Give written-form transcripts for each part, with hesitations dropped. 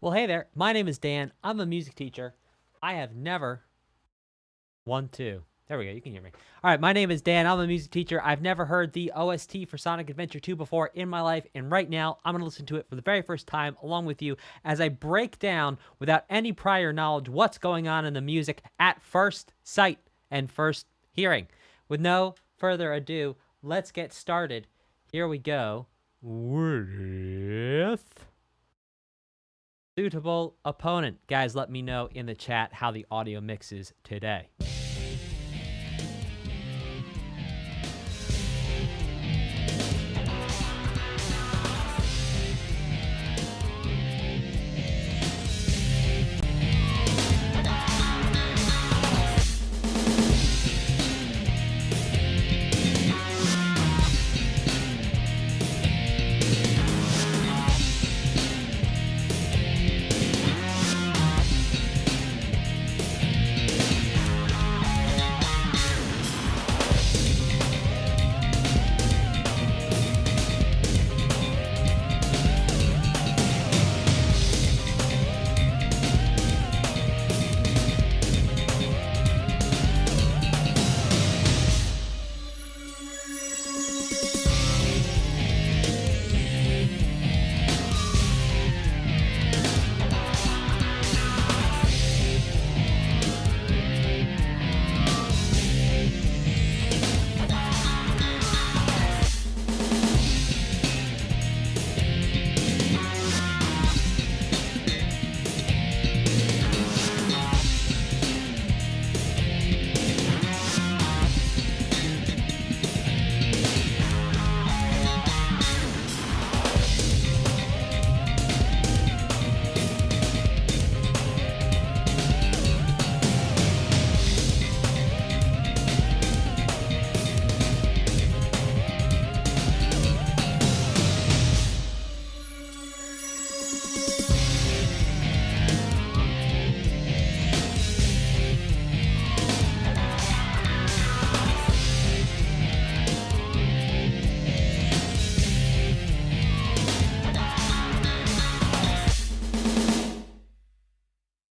Well, hey there. My name is Dan. I'm a music teacher. I have never... 1, 2. There we go. You can hear me. All right. My name is Dan. I'm a music teacher. I've never heard the OST for Sonic Adventure 2 before in my life. And right now, I'm going to listen to it for the very first time along with you as I break down, without any prior knowledge, what's going on in the music at first sight and first hearing. With no further ado, let's get started. Here we go with... Suitable Opponent. Guys, let me know in the chat how the audio mixes today.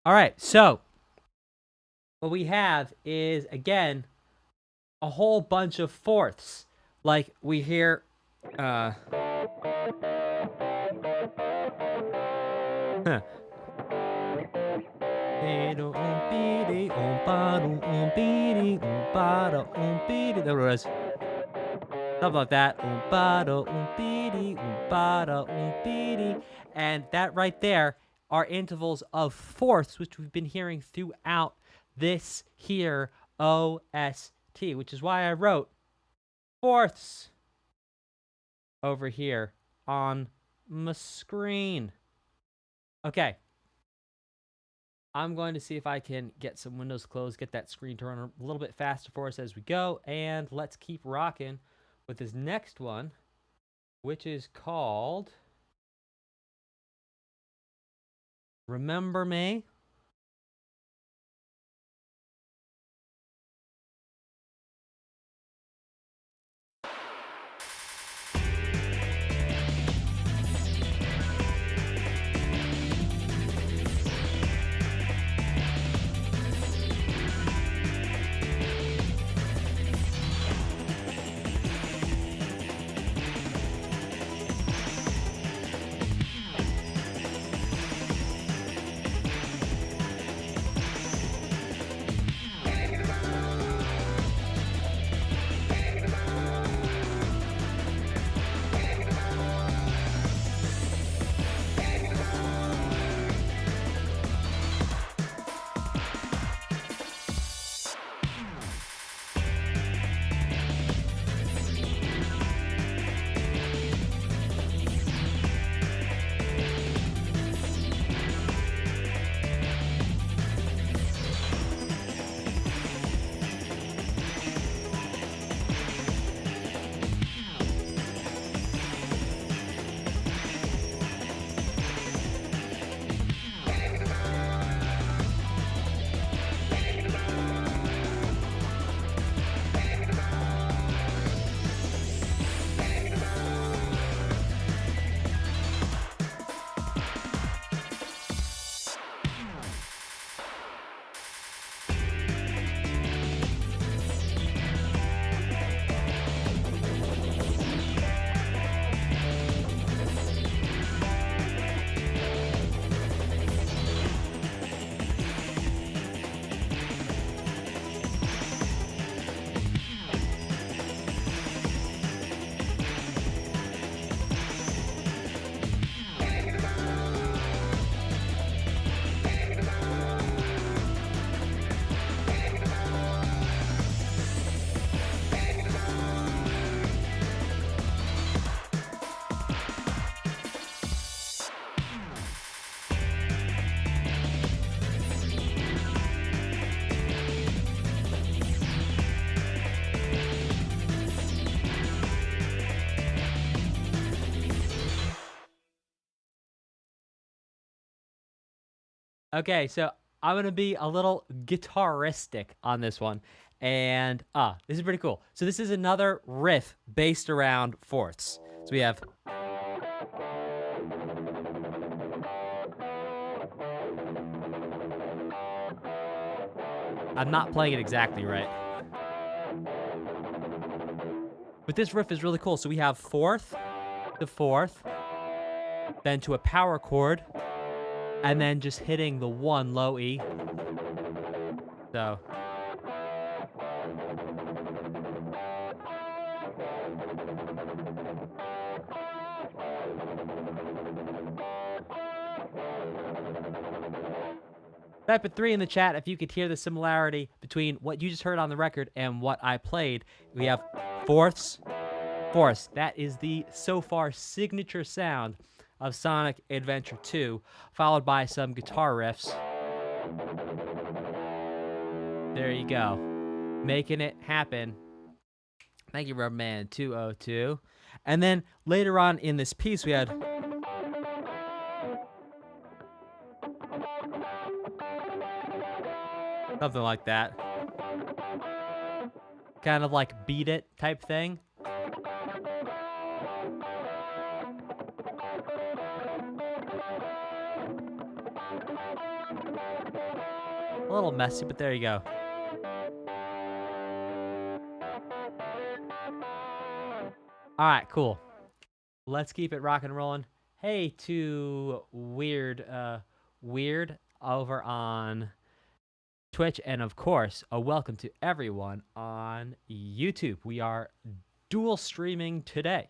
All right, so what we have is, again, a whole bunch of fourths. Like we hear, huh. There was something like that. And that right there are intervals of fourths, which we've been hearing throughout this here OST, which is why I wrote fourths over here on my screen. Okay. I'm going to see if I can get some windows closed, get that screen to run a little bit faster for us as we go, and let's keep rocking with this next one, which is called Remember Me. Okay, so I'm gonna be a little guitaristic on this one, and this is pretty cool. So this is another riff based around fourths. So we have. I'm not playing it exactly right, but this riff is really cool. So we have fourth to fourth, then to a power chord, and then just hitting the one low E. So. Type a 3 in the chat if you could hear the similarity between what you just heard on the record and what I played. We have fourths, fourths. That is the so far signature sound of Sonic Adventure 2, followed by some guitar riffs. There you go. Making it happen. Thank you, Rubberman 202. And then later on in this piece, we had. Something like that. Kind of like beat it type thing. A little messy, but there you go. All right, cool. Let's keep it rock and rolling. Hey to Weird over on Twitch, and of course, a welcome to everyone on YouTube. We are dual streaming today.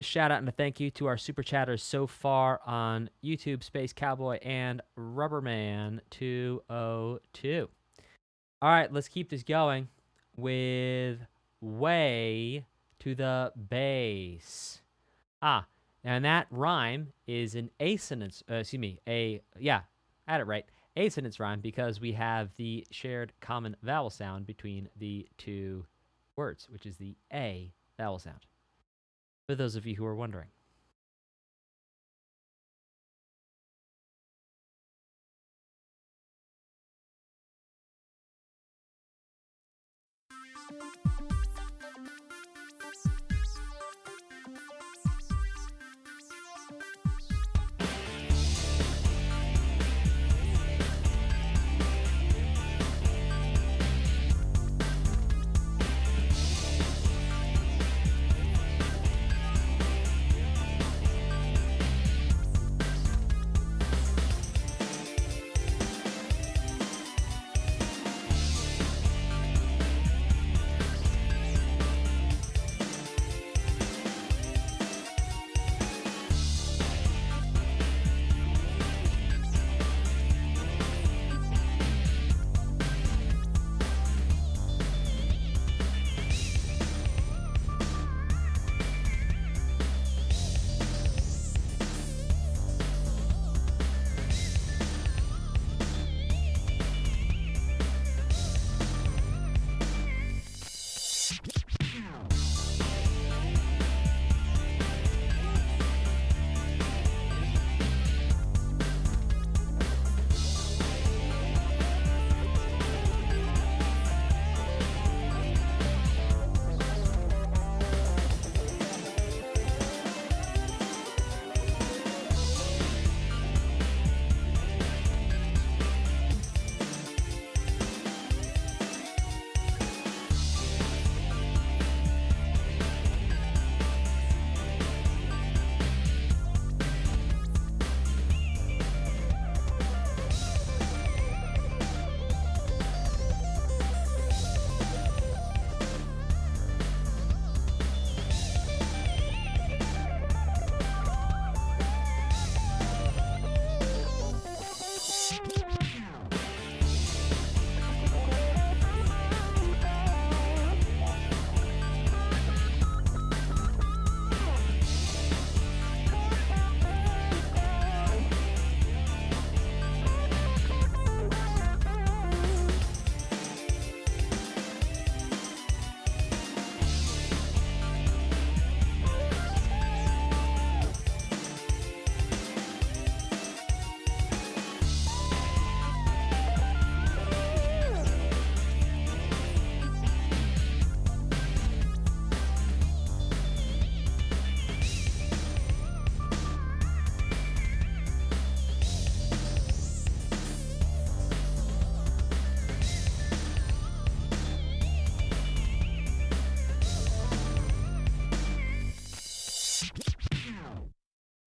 Shout out and a thank you to our super chatters so far on YouTube, Space Cowboy and Rubberman 202. All right, let's keep this going with Way to the Bass. And that rhyme is an assonance, I had it right. Assonance rhyme, because we have the shared common vowel sound between the two words, which is the A vowel sound. For those of you who are wondering.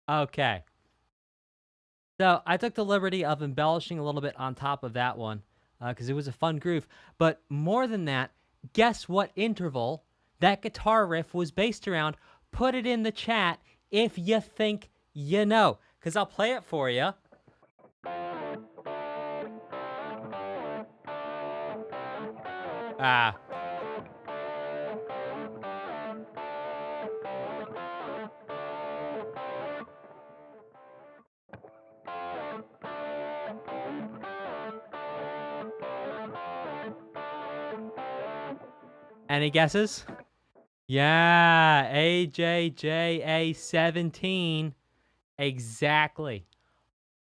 Okay. So I took the liberty of embellishing a little bit on top of that one because it was a fun groove. But more than that, guess what interval that guitar riff was based around? Put it in the chat if you think you know, because I'll play it for you. Ah. Any guesses? Yeah, AJJA17. Exactly.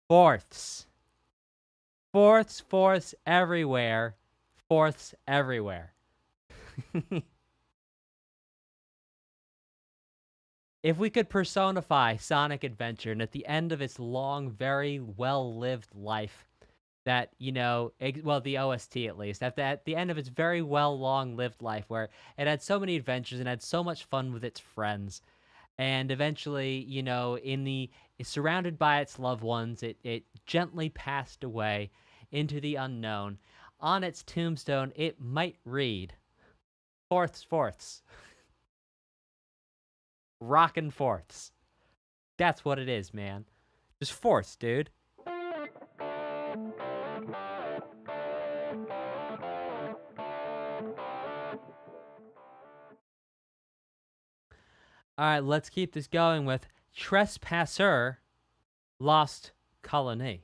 Fourths. Fourths everywhere. Fourths everywhere. If we could personify Sonic Adventure and at the end of its long, very well-lived life, that, you know, well, the OST at least, at the end of its very well long-lived life where it had so many adventures and had so much fun with its friends, and eventually, you know, surrounded by its loved ones, it gently passed away into the unknown. On its tombstone, it might read, fourths. Rockin' fourths. That's what it is, man. Just fourths, dude. All right, let's keep this going with Trespasser, Lost Colony.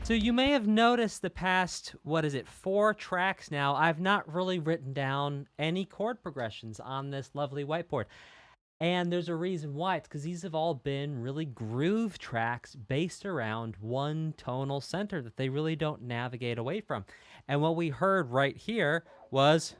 So you may have noticed the past, 4 tracks now, I've not really written down any chord progressions on this lovely whiteboard. And there's a reason why. It's because these have all been really groove tracks based around one tonal center that they really don't navigate away from. And what we heard right here was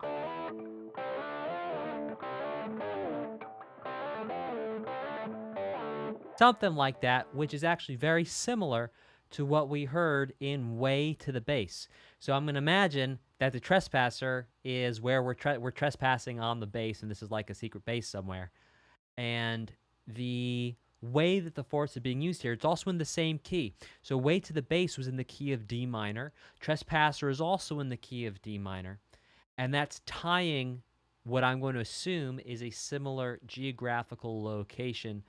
something like that, which is actually very similar to what we heard in Way to the Bass. So I'm going to imagine that the Trespasser is where we're trespassing on the bass, and this is like a secret bass somewhere. And the way that the fourths are being used here, it's also in the same key. So Way to the Bass was in the key of D minor. Trespasser is also in the key of D minor. And that's tying what I'm going to assume is a similar geographical location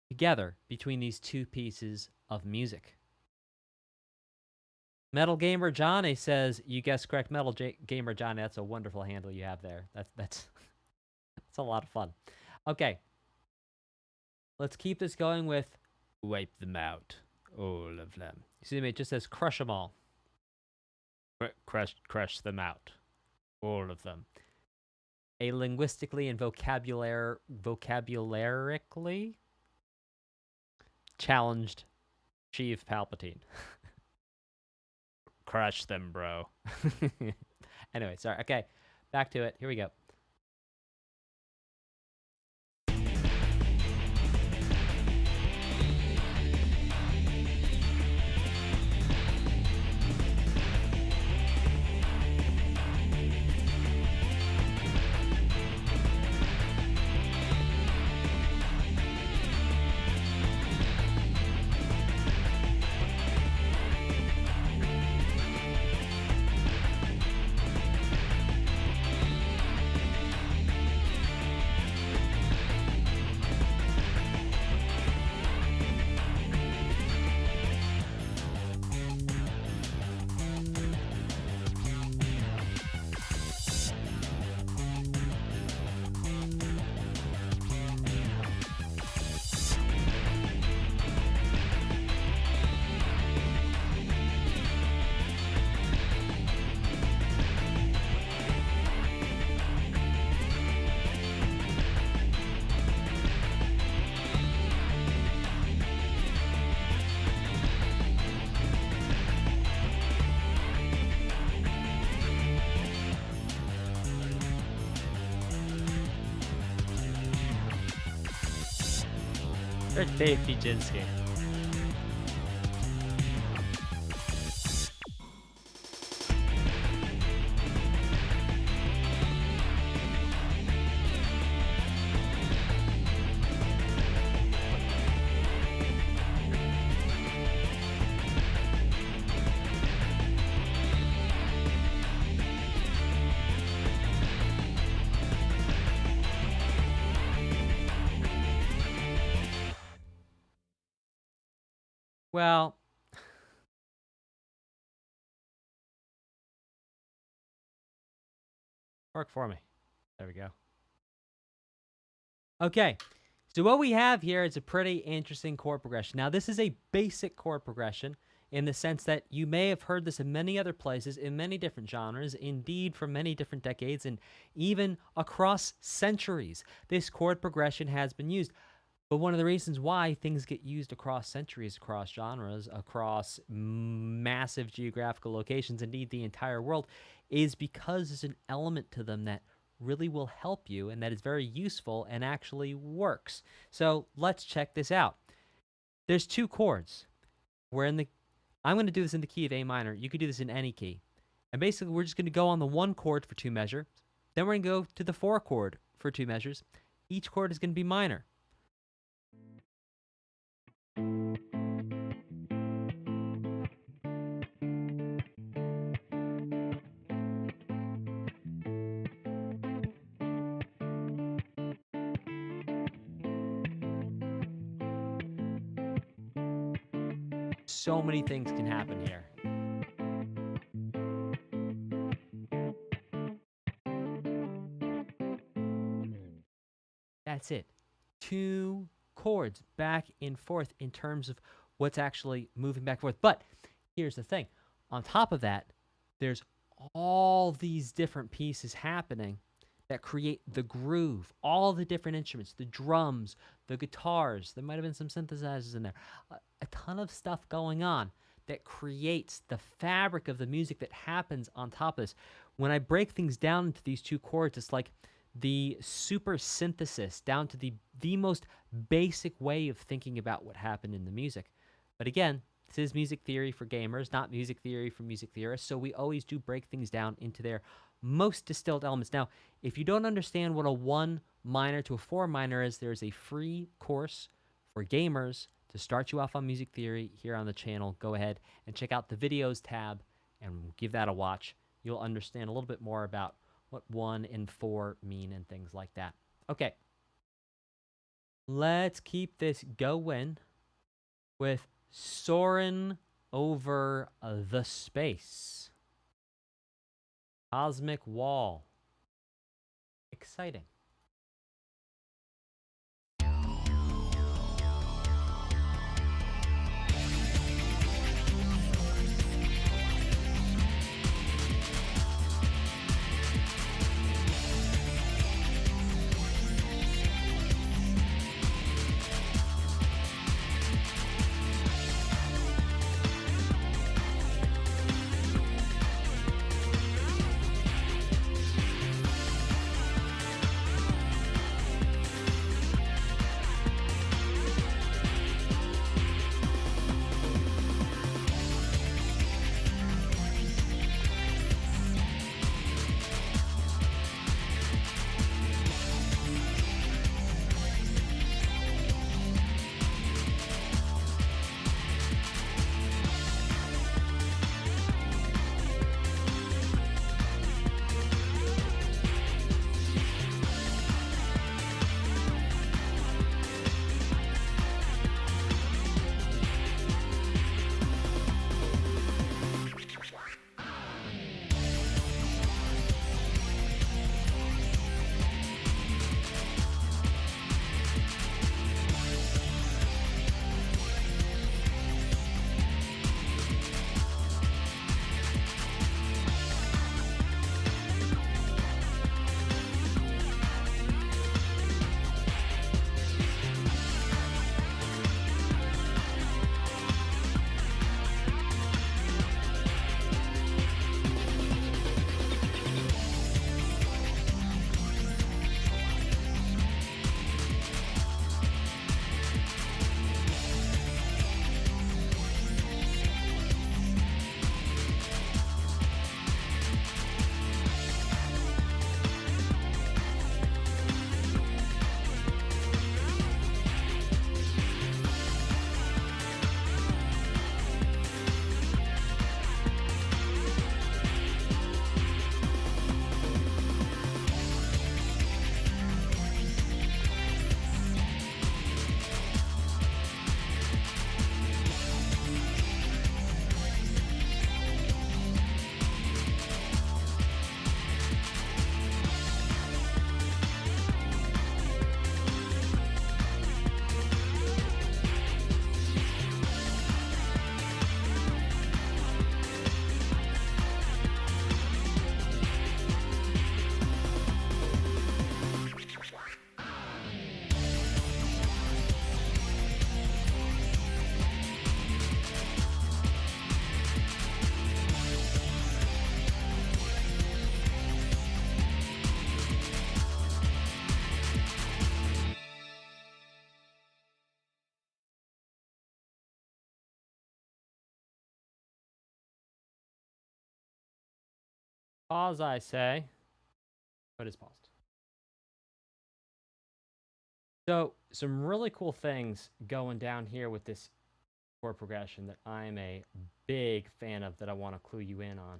together between these two pieces of music. Metal Gamer Johnny says, you guessed correct, Gamer Johnny. That's a wonderful handle you have there. That's that's a lot of fun. Okay. Let's keep this going with wipe them out. All of them. Excuse me, it just says crush them all. Crush them out. All of them. A linguistically and vocabulary challenged Chief Palpatine. Crush them, bro. Anyway, sorry. Okay, back to it. Here we go. Or Dave Pijinsky. Well, work for me. There we go. Okay, so what we have here is a pretty interesting chord progression. Now, this is a basic chord progression in the sense that you may have heard this in many other places, in many different genres, indeed from many different decades, and even across centuries. This chord progression has been used. But one of the reasons why things get used across centuries, across genres, across massive geographical locations, indeed the entire world, is because there's an element to them that really will help you and that is very useful and actually works. So let's check this out. There's two chords. I'm going to do this in the key of A minor. You could do this in any key. And basically, we're just going to go on the one chord for two measures. Then we're going to go to the four chord for two measures. Each chord is going to be minor. So many things can happen here. That's it. Two chords back and forth in terms of what's actually moving back and forth. But here's the thing. On top of that, there's all these different pieces happening that create the groove, all the different instruments, the drums, the guitars. There might have been some synthesizers in there. A ton of stuff going on that creates the fabric of the music that happens on top of this. When I break things down into these two chords, it's like the super synthesis down to the most basic way of thinking about what happened in the music. But again, this is music theory for gamers, not music theory for music theorists, so we always do break things down into their most distilled elements. Now, if you don't understand what a 1 minor to a 4 minor is, there's a free course for gamers to start you off on music theory here on the channel. Go ahead and check out the videos tab and give that a watch. You'll understand a little bit more about what 1 and 4 mean and things like that. Okay. Let's keep this going with Soarin over the space. Cosmic Wall. Exciting. Pause, I say. But it's paused. So, some really cool things going down here with this chord progression that I'm a big fan of that I want to clue you in on.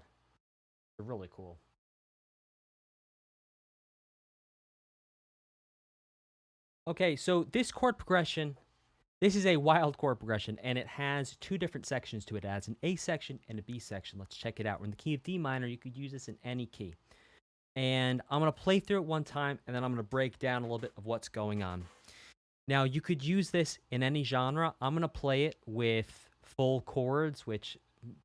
They're really cool. Okay, so this chord progression, this is a wild chord progression, and it has two different sections to it. It has an A section and a B section. Let's check it out. We're in the key of D minor. You could use this in any key. And I'm going to play through it one time, and then I'm going to break down a little bit of what's going on. Now, you could use this in any genre. I'm going to play it with full chords, which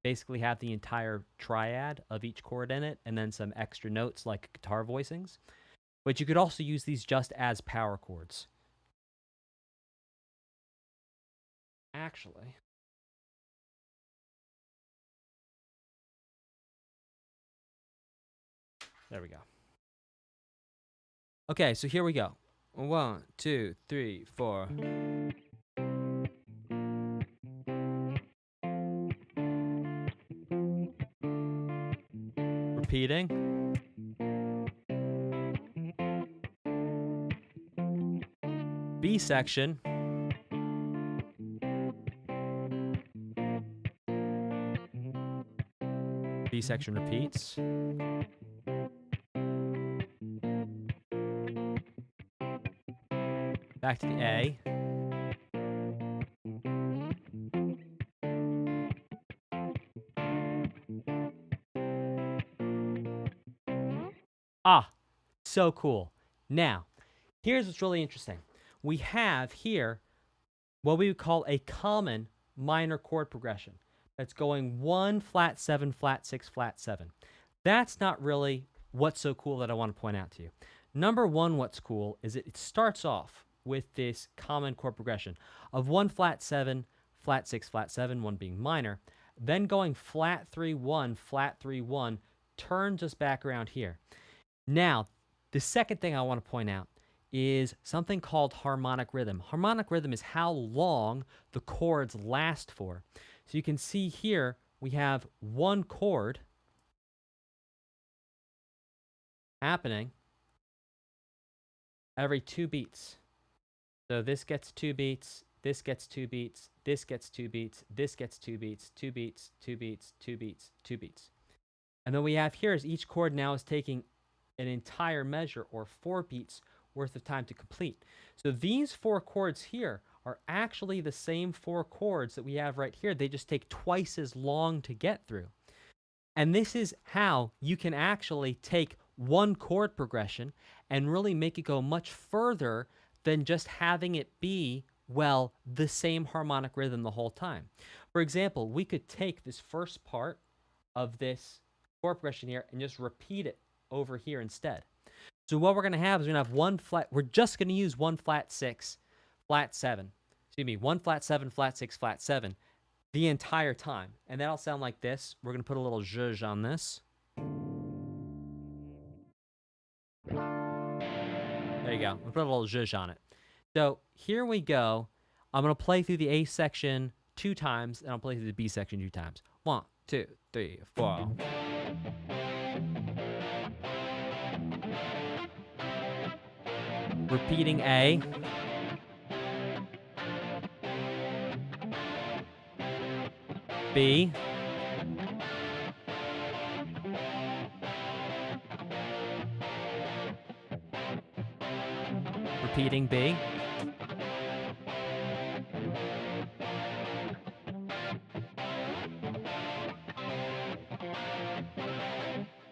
basically have the entire triad of each chord in it, and then some extra notes like guitar voicings. But you could also use these just as power chords. Actually, there we go. Okay, so here we go. 1, 2, 3, 4. Repeating. B section. B section repeats. Back to the A. Ah, so cool. Now, here's what's really interesting. We have here what we would call a common minor chord progression. That's going 1, flat 7, flat 6, flat 7. That's not really what's so cool that I want to point out to you. Number one, what's cool is it starts off with this common chord progression of 1, flat 7, flat 6, flat 7, 1 being minor, then going flat 3, 1, flat 3, 1, turns us back around here. Now, the second thing I want to point out is something called harmonic rhythm. Harmonic rhythm is how long the chords last for. So you can see here we have one chord happening every 2 beats. So this gets 2 beats, this gets 2 beats, this gets 2 beats, this gets 2 beats, 2 beats, 2 beats, 2 beats, 2 beats. And then we have here is each chord now is taking an entire measure or 4 beats worth of time to complete. So these 4 chords here are actually the same 4 chords that we have right here. They just take twice as long to get through. And this is how you can actually take one chord progression and really make it go much further than just having it be, well, the same harmonic rhythm the whole time. For example, we could take this first part of this chord progression here and just repeat it over here instead. So what we're going to have is we're going to have one flat, we're just going to use 1, flat 6, flat 7. Excuse me, 1, flat 7, flat 6, flat 7 the entire time. And that'll sound like this. We're going to put a little zhuzh on this. There you go. We'll put a little zhuzh on it. So here we go. I'm going to play through the A section 2 times, and I'll play through the B section 2 times. 1, 2, 3, 4. Repeating A. B. Repeating B.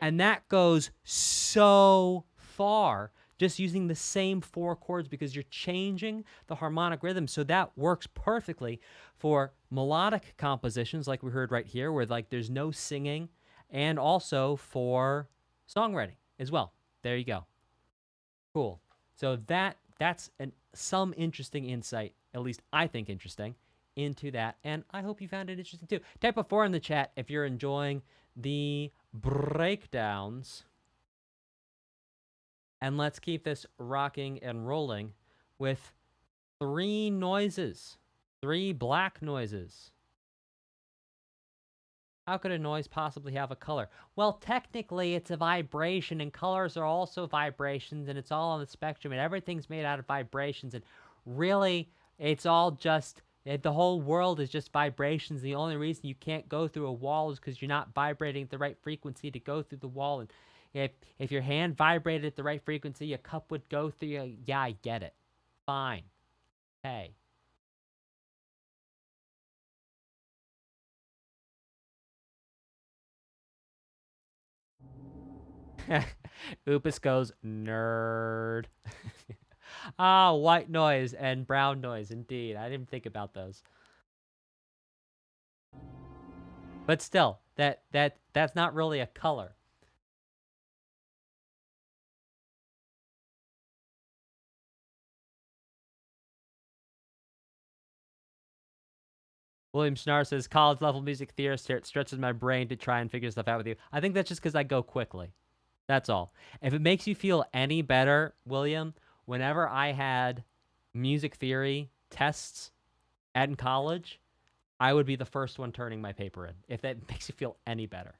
And that goes so far just using the same 4 chords because you're changing the harmonic rhythm. So that works perfectly for melodic compositions like we heard right here where like there's no singing, and also for songwriting as well. There you go. Cool. So that's some interesting insight, at least I think interesting, into that. And I hope you found it interesting too. Type a 4 in the chat if you're enjoying the breakdowns. And let's keep this rocking and rolling with 3 noises. 3 black noises. How could a noise possibly have a color? Well, technically, it's a vibration, and colors are also vibrations, and it's all on the spectrum, and everything's made out of vibrations, and really, it's all just, the whole world is just vibrations. The only reason you can't go through a wall is because you're not vibrating at the right frequency to go through the wall, and if your hand vibrated at the right frequency, a cup would go through you. Yeah, I get it. Fine. Hey. Oopus goes, nerd. Ah, white noise and brown noise, indeed. I didn't think about those. But still, that's not really a color. William Schnarr says, college level music theorist here. It stretches my brain to try and figure stuff out with you. I think that's just because I go quickly. That's all. If it makes you feel any better, William, whenever I had music theory tests in college, I would be the first one turning my paper in, if that makes you feel any better.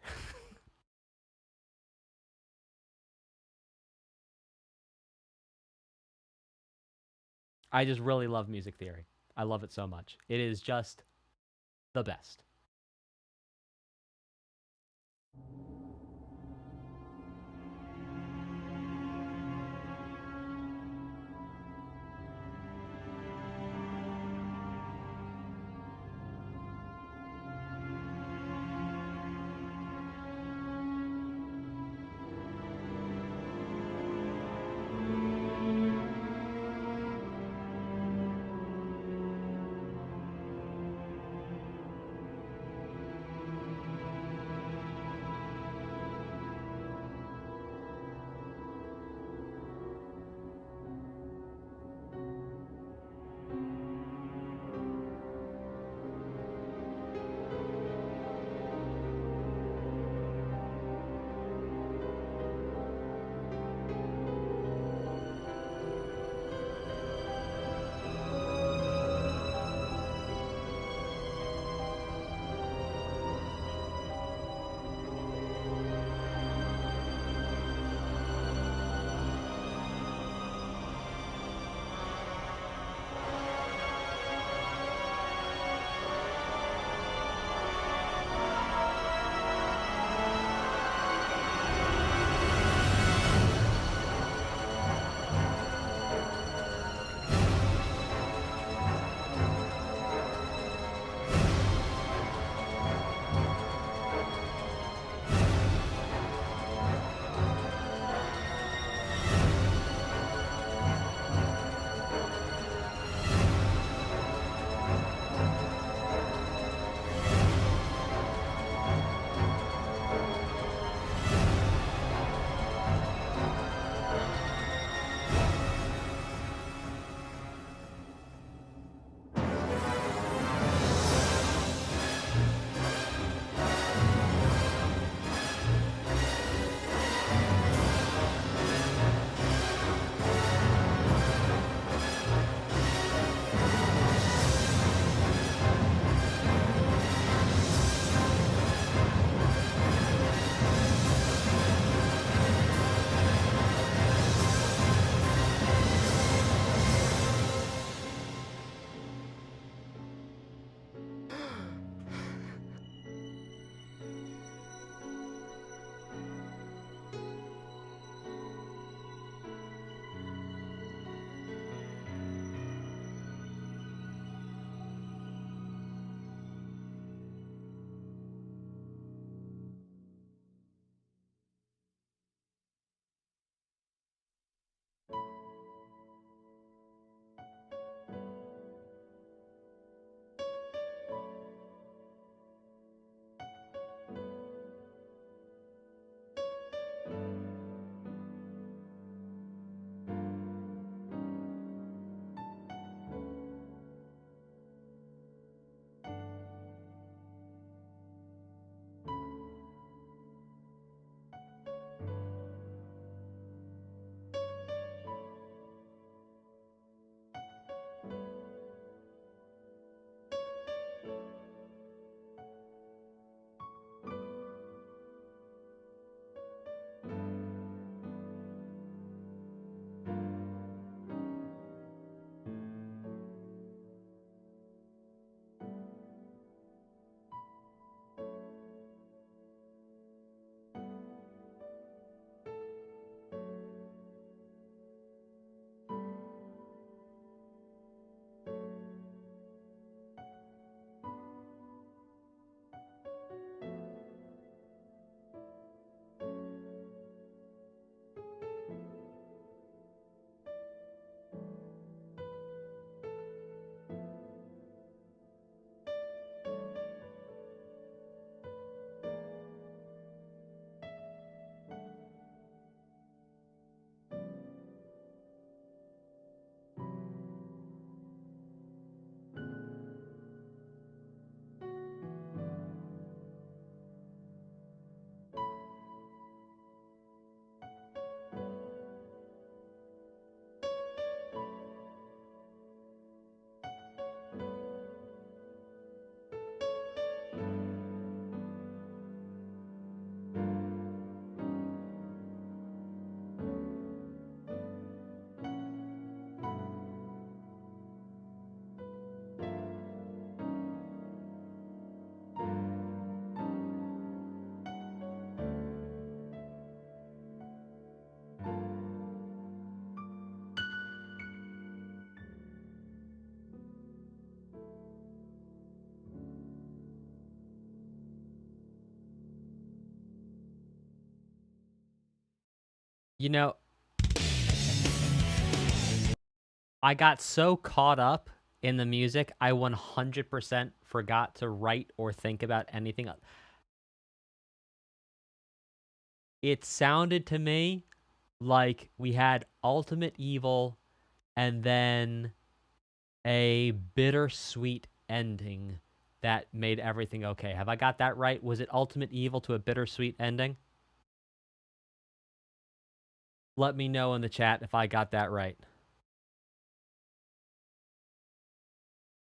I just really love music theory. I love it so much. It is just the best. You know, I got so caught up in the music, I 100% forgot to write or think about anything else. It sounded to me like we had Ultimate Evil and then a bittersweet ending that made everything okay. Have I got that right? Was it Ultimate Evil to a bittersweet ending? Let me know in the chat if I got that right.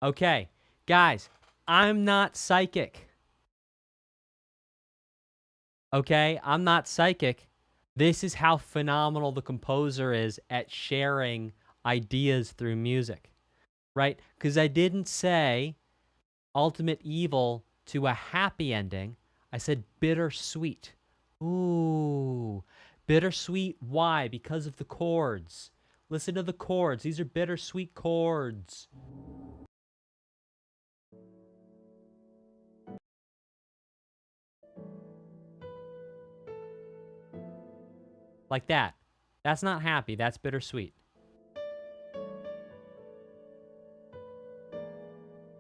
Okay, guys, I'm not psychic. Okay, I'm not psychic. This is how phenomenal the composer is at sharing ideas through music, right? Because I didn't say Ultimate Evil to a happy ending. I said bittersweet. Ooh, bittersweet. Why? Because of the chords. Listen to the chords. These are bittersweet chords. Like that. That's not happy. That's bittersweet.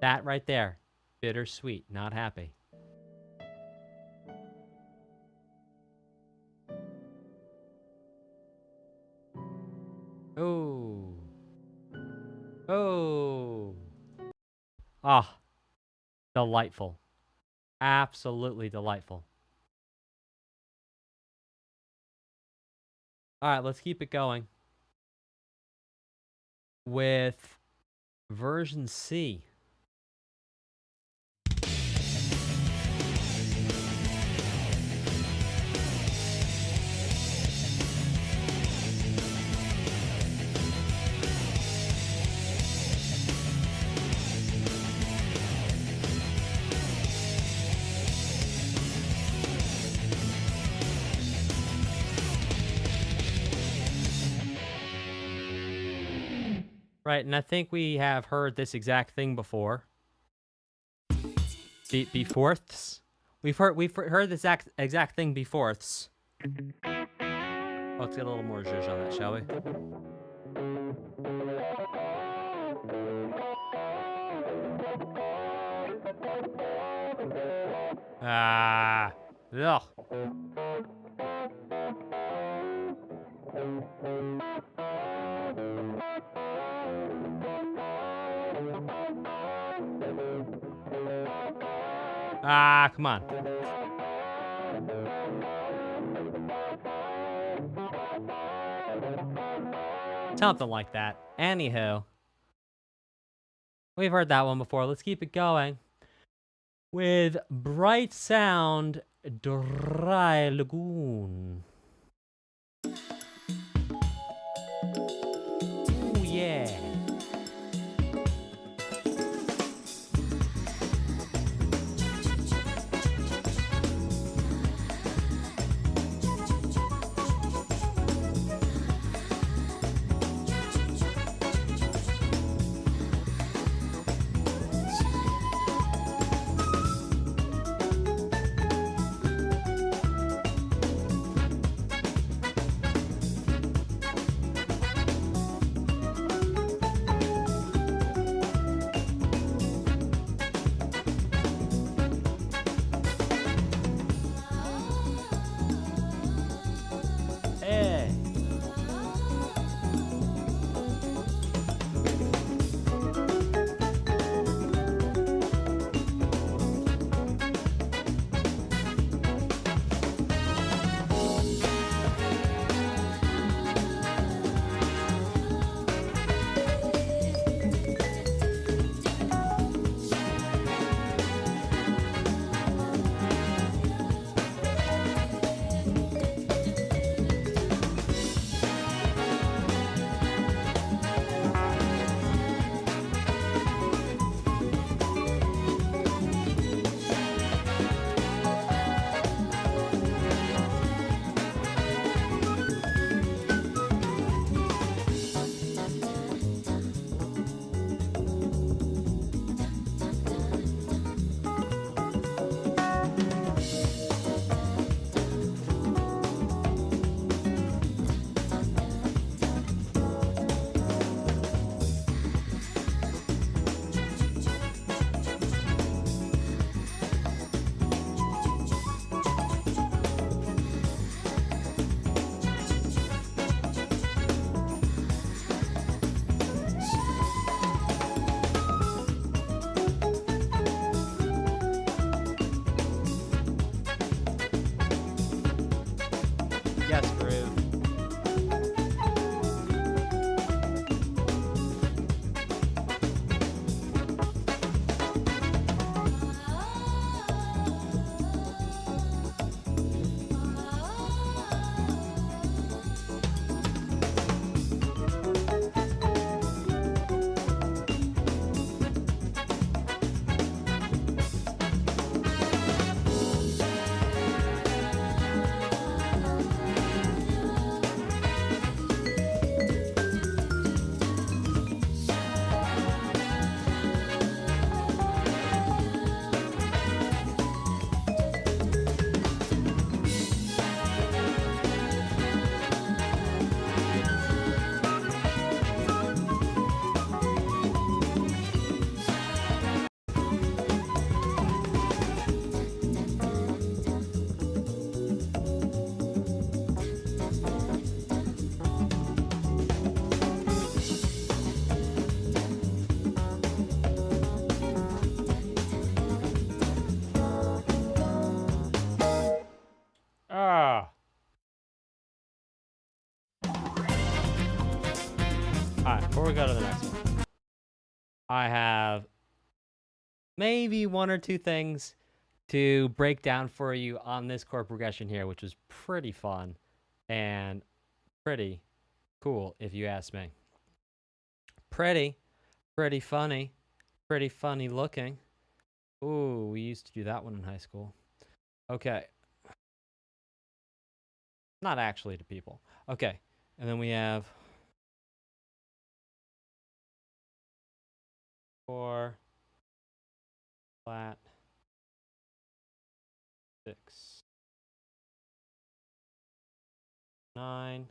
That right there. Bittersweet, not happy. Oh. Oh. Ah. Delightful. Absolutely delightful. All right, let's keep it going with version C. Right, and I think we have heard this exact thing before. Befourths? We've heard this exact thing befourths. Oh, let's get a little more zhuzh on that, shall we? Ah, ugh. Ah, come on. Something like that. Anywho, we've heard that one before. Let's keep it going with Bright Sound Dry Lagoon. Ooh, yeah. Alright, before we go to the next one, I have maybe one or two things to break down for you on this chord progression here, which was pretty fun and pretty cool, if you ask me. Pretty funny, pretty funny looking. Ooh, we used to do that one in high school. Okay. Not actually to people. Okay, and then we have 4, flat, 6, 9,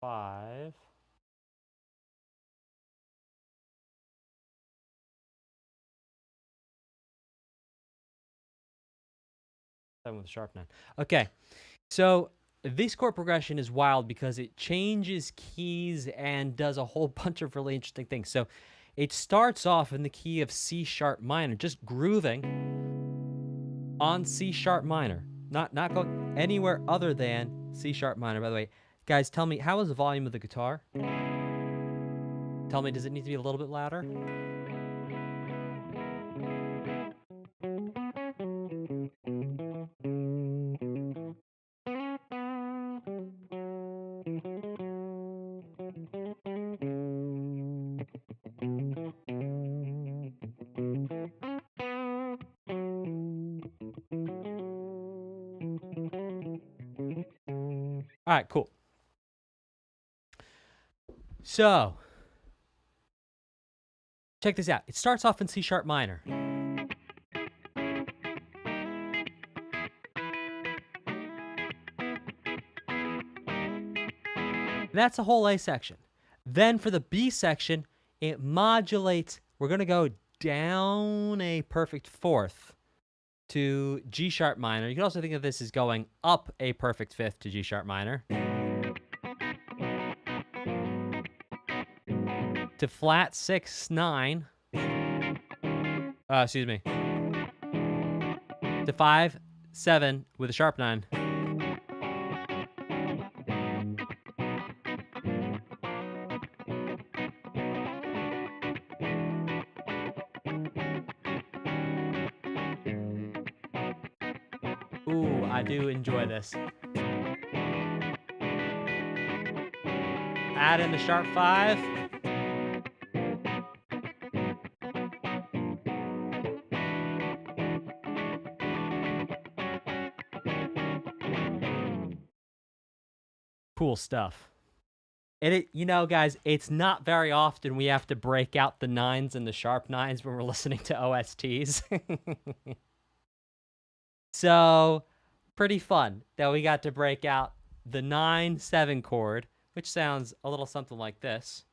5, 7 with a sharp 9. Okay, so this chord progression is wild because it changes keys and does a whole bunch of really interesting things. So it starts off in the key of C sharp minor, just grooving on C sharp minor, not going anywhere other than C sharp minor. By the way, guys, tell me, how is the volume of the guitar? Tell me, does it need to be a little bit louder? All right, cool. So, check this out. It starts off in C sharp minor. That's the whole A section. Then for the B section, it modulates. We're going to go down a perfect fourth to G sharp minor. You can also think of this as going up a perfect fifth to G sharp minor. To flat 6, 9. Excuse me. To 5, 7 with a sharp 9. Ooh, I do enjoy this. Add in the sharp 5. Cool stuff. You know, guys, it's not very often we have to break out the 9s and the sharp 9s when we're listening to OSTs. So, pretty fun that we got to break out the 9-7 chord, which sounds a little something like this.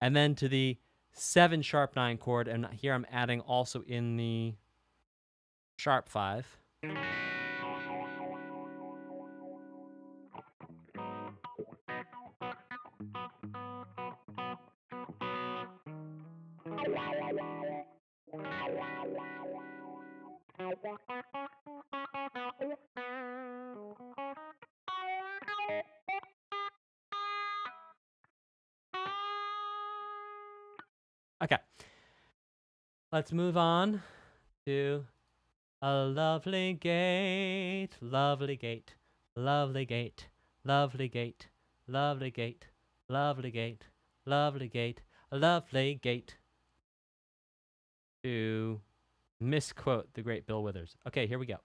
And then to the 7 sharp 9 chord, and here I'm adding also in the sharp 5. Okay, let's move on to a lovely gate, lovely gate, lovely gate, lovely gate, lovely gate, lovely gate, lovely gate, a lovely gate. To misquote the great Bill Withers. Okay, here we go.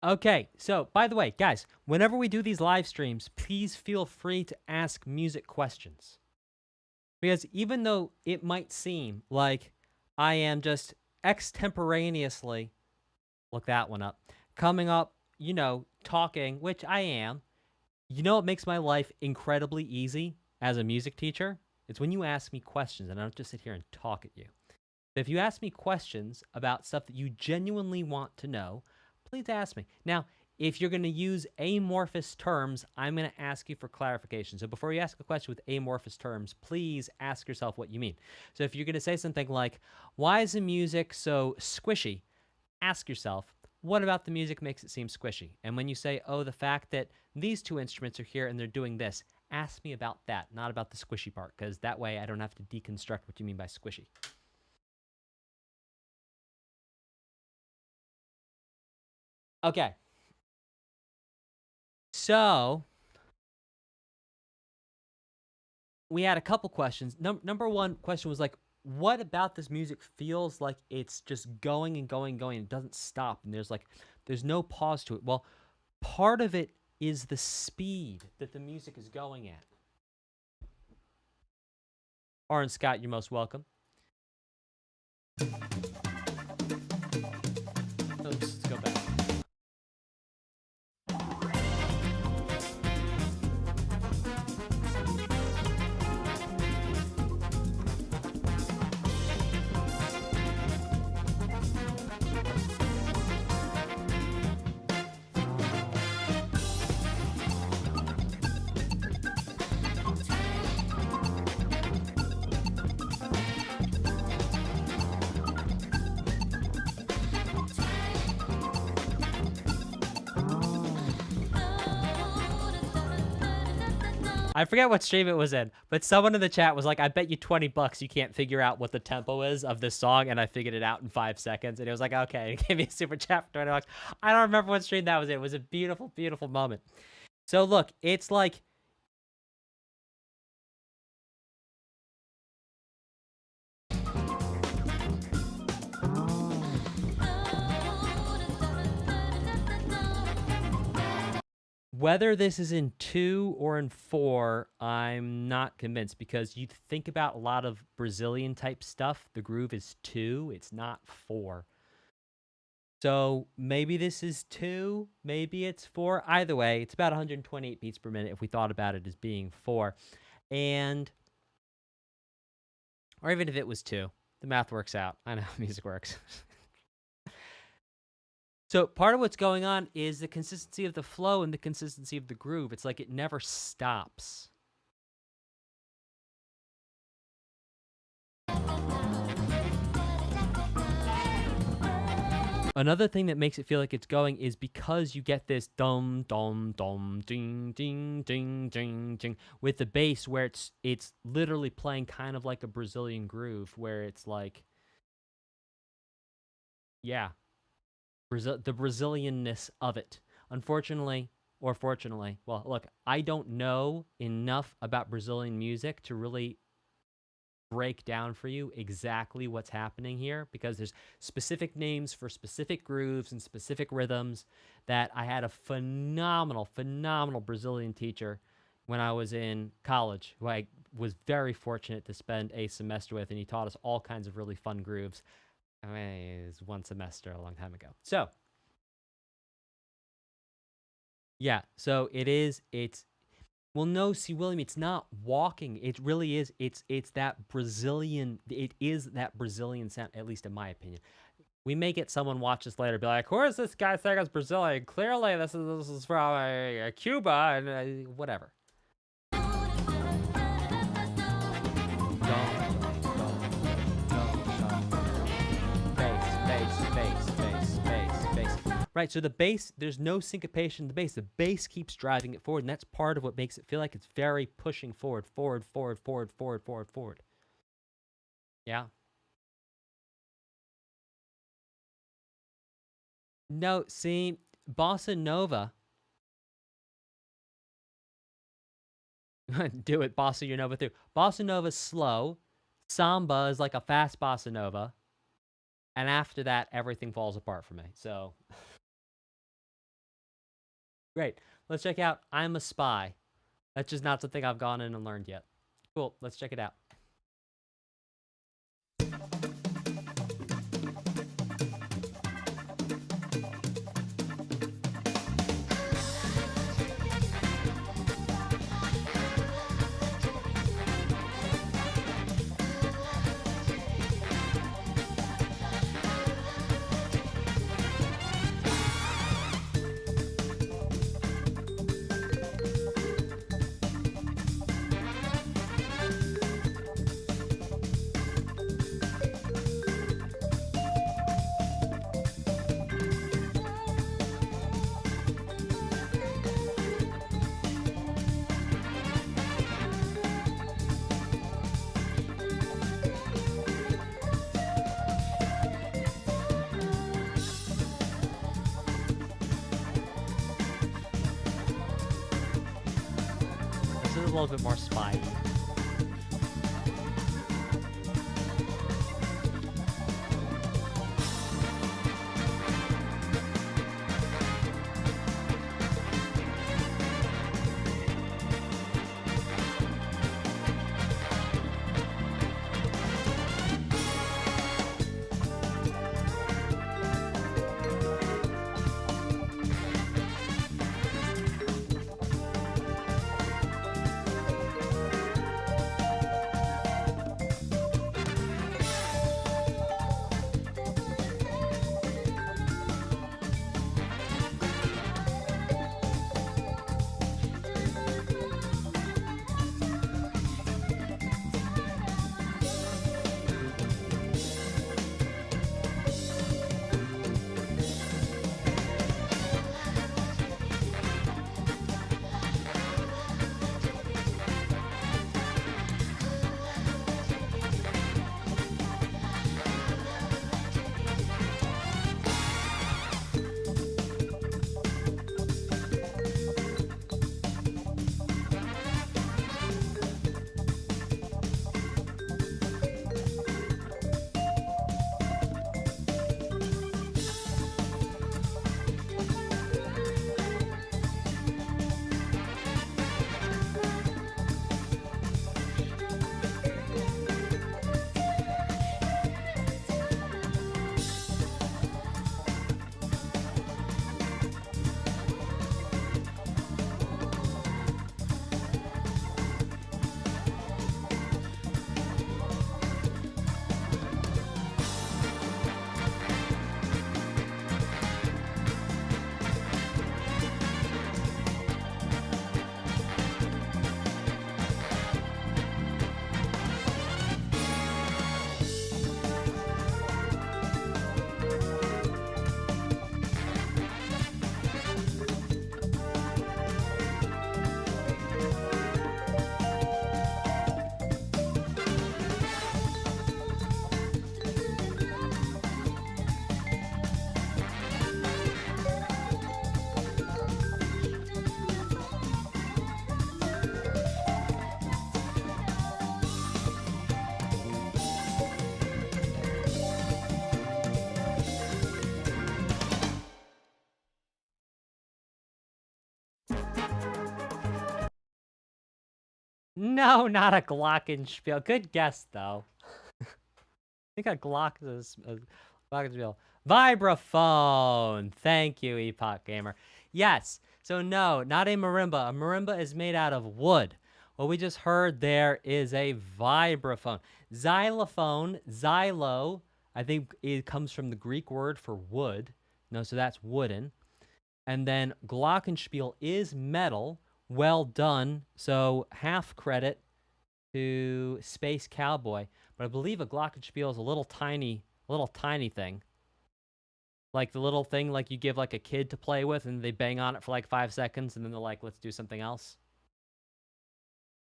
Okay, so by the way, guys, whenever we do these live streams, please feel free to ask music questions. Because even though it might seem like I am just extemporaneously, look that one up, coming up, talking, which I am, what makes my life incredibly easy as a music teacher? It's when you ask me questions and I don't just sit here and talk at you. If you ask me questions about stuff that you genuinely want to know, please ask me. Now, if you're going to use amorphous terms, I'm going to ask you for clarification. So before you ask a question with amorphous terms, please ask yourself what you mean. So if you're going to say something like, why is the music so squishy? Ask yourself, what about the music makes it seem squishy? And when you say, oh, the fact that these two instruments are here and they're doing this, ask me about that, not about the squishy part, because that way I don't have to deconstruct what you mean by squishy. Okay. So we had a couple questions. Number one question was like, what about this music feels like it's just going and going and going and it doesn't stop and there's no pause to it? Well, part of it is the speed that the music is going at. Aaron Scott, you're most welcome. Oops, let's go back. I forget what stream it was in, but someone in the chat was like, I bet you $20 you can't figure out what the tempo is of this song, and I figured it out in 5 seconds, and it was like, okay, give me a super chat for $20. I don't remember what stream that was in. It was a beautiful, beautiful moment. So look, it's like... Whether this is in 2 or in 4, I'm not convinced, because you think about a lot of Brazilian type stuff, the groove is 2, it's not 4. So maybe this is 2, maybe it's 4. Either way, it's about 128 beats per minute if we thought about it as being 4. And, or even if it was 2, the math works out. I know how music works. So part of what's going on is the consistency of the flow and the consistency of the groove. It's like it never stops. Another thing that makes it feel like it's going is because you get this dum dum dum ding ding ding ding ding with the bass, where it's literally playing kind of like a Brazilian groove, where it's like, yeah, the Brazilianness of it. Unfortunately, or fortunately, well, look, I don't know enough about Brazilian music to really break down for you exactly what's happening here, because there's specific names for specific grooves and specific rhythms that I had a phenomenal Brazilian teacher when I was in college, who I was very fortunate to spend a semester with, and he taught us all kinds of really fun grooves. I mean, it was one semester a long time ago. So yeah, so it's well, no, see, William, it's not walking. It really is. It's that Brazilian. It is that Brazilian sound, at least in my opinion. We may get someone watch this later, be like, "Who is this guy saying it's Brazilian? Clearly, this is from Cuba and whatever." Bass. Right, so the bass, there's no syncopation in the bass. The bass keeps driving it forward, and that's part of what makes it feel like it's very pushing forward. Yeah. No, see, Bossa Nova. Do it, Bossa Nova through. Bossa Nova's slow. Samba is like a fast Bossa Nova. And after that, everything falls apart for me. So Great. Let's check out I'm a Spy. That's just not something I've gone in and learned yet. Cool. Let's check it out. This is a little bit more spy-y. No, not a Glockenspiel. Good guess, though. I think a Glockenspiel. Vibraphone. Thank you, Epoch Gamer. Yes. So no, not a marimba. A marimba is made out of wood. What we just heard there is a vibraphone. Xylophone, xylo, I think it comes from the Greek word for wood. No, so that's wooden. And then Glockenspiel is metal. Well done. So half credit to Space Cowboy. But I believe a Glockenspiel is a little tiny thing. Like the little thing like you give like a kid to play with and they bang on it for like 5 seconds and then they're like, let's do something else.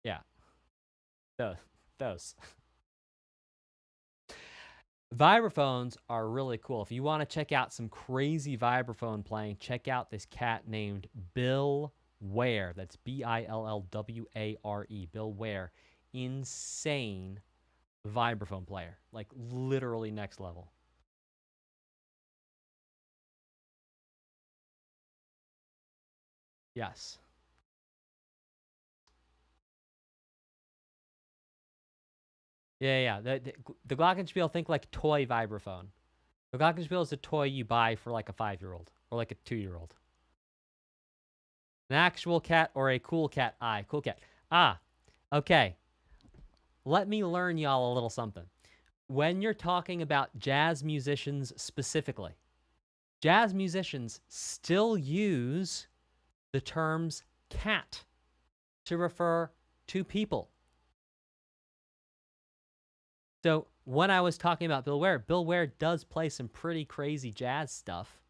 Yeah. Those. Vibraphones are really cool. If you want to check out some crazy vibraphone playing, check out this cat named Bill Ware. That's Billware. Bill Ware. Insane vibraphone player. Like literally next level. Yes. Yeah. The Glockenspiel, think like toy vibraphone. The Glockenspiel is a toy you buy for like a 5-year-old or like a 2-year-old. An actual cat or a cool cat eye. Cool cat. Ah, okay. Let me learn y'all a little something. When you're talking about jazz musicians specifically, jazz musicians still use the terms cat to refer to people. So when I was talking about Bill Ware does play some pretty crazy jazz stuff.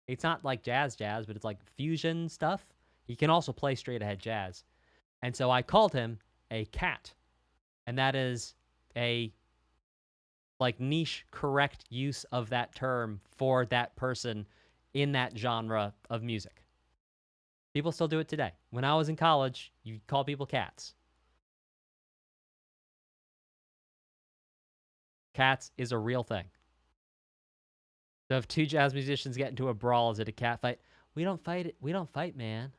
It's not like jazz, but it's like fusion stuff. He can also play straight ahead jazz. And so I called him a cat. And that is a like niche correct use of that term for that person in that genre of music. People still do it today. When I was in college, you call people cats. Cats is a real thing. So if two jazz musicians get into a brawl, is it a cat fight? We don't fight it. We don't fight, man.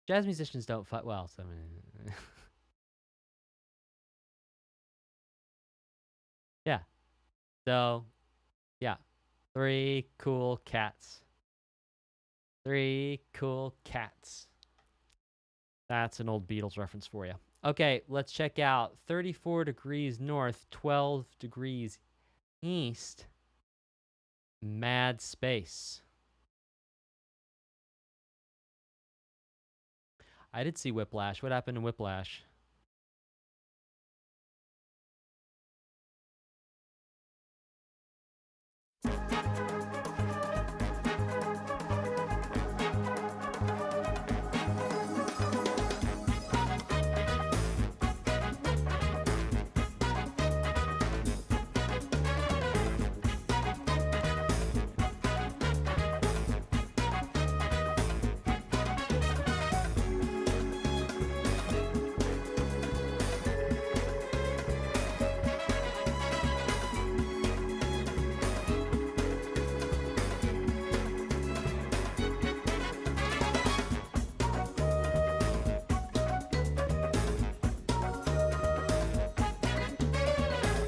Jazz musicians don't fight. Well, so yeah. So, yeah. 3 cool cats. 3 cool cats. That's an old Beatles reference for you. Okay, let's check out 34 degrees north, 12 degrees east. Mad space. I did see Whiplash. What happened in Whiplash?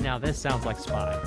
Now this sounds like Spy.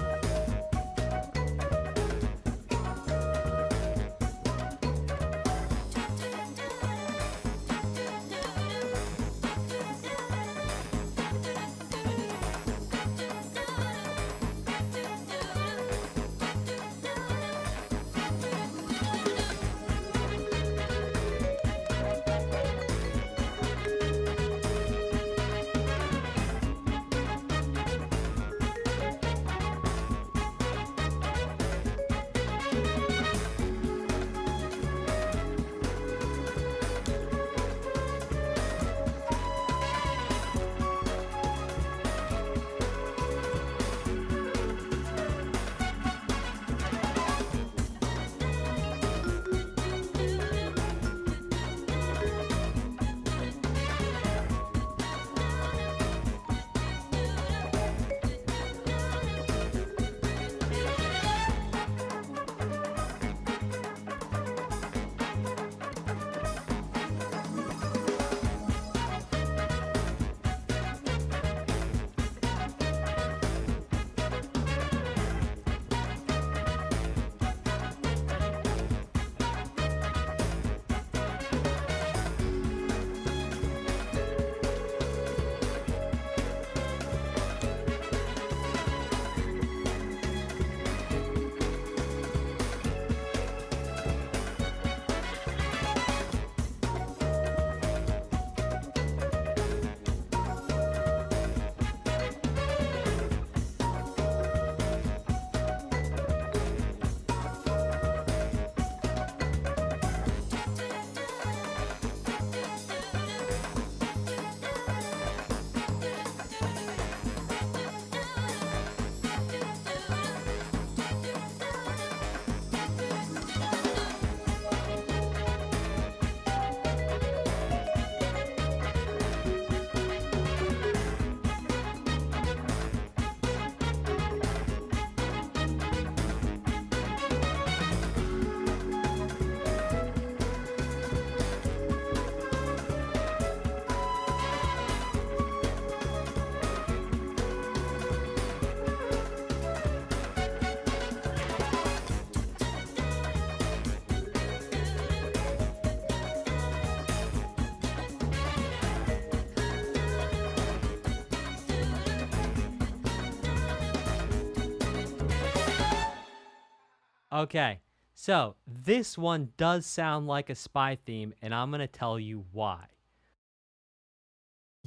Okay, so this one does sound like a spy theme, and I'm going to tell you why.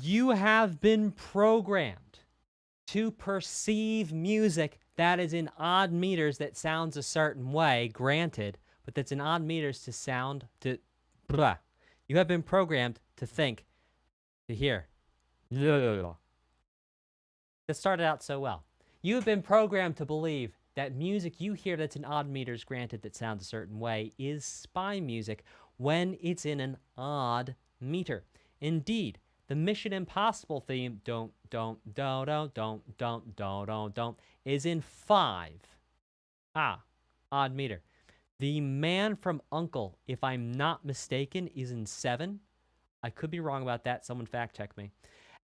You have been programmed to perceive music that is in odd meters that sounds a certain way, granted, but that's in odd meters to sound to blah. You have been programmed to think, to hear. That started out so well. You have been programmed to believe that music you hear that's in odd meters, granted that sounds a certain way, is spy music when it's in an odd meter. Indeed, the Mission Impossible theme, don't, is in 5. Odd meter. The Man from U.N.C.L.E., if I'm not mistaken, is in 7. I could be wrong about that. Someone fact check me.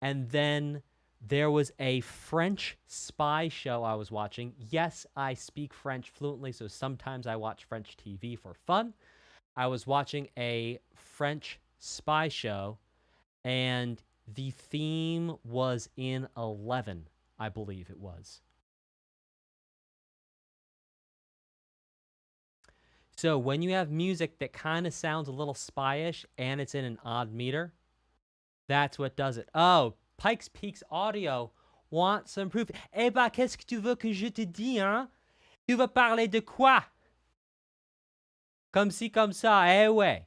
And then there was a French spy show I was watching. Yes, I speak French fluently, so sometimes I watch French TV for fun. I was watching a French spy show, and the theme was in 11, I believe it was. So when you have music that kind of sounds a little spyish and it's in an odd meter, that's what does it. Oh, Pikes Peaks Audio wants some proof. Eh ben, qu'est-ce que tu veux que je te dise, hein? Tu veux parler de quoi? Comme ci, comme ça, eh ouais.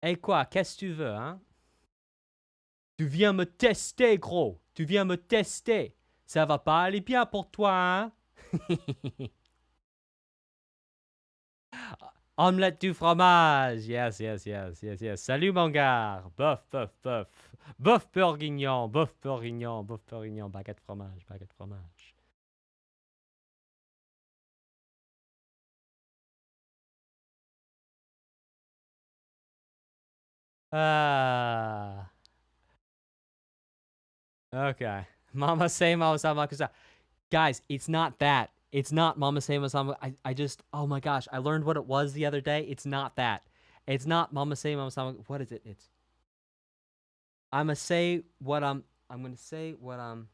Eh quoi, qu'est-ce que tu veux, hein? Tu viens me tester, gros. Tu viens me tester. Ça va pas aller bien pour toi, hein? Omelette du fromage. Yes, yes, yes, yes, yes. Salut, mon gars. Bof, bof, bof. Bof bourguignon, bof bourguignon, bof bourguignon. Baguette fromage, baguette fromage. Ah. Okay. Mama say Mama Sama Kusa. Guys, it's not that. It's not Mama say Mama Sama. I just, oh my gosh, I learned what it was the other day. It's not that. It's not Mama say Mama Sama. What is it? It's I'm gonna say what I'm gonna say what I'm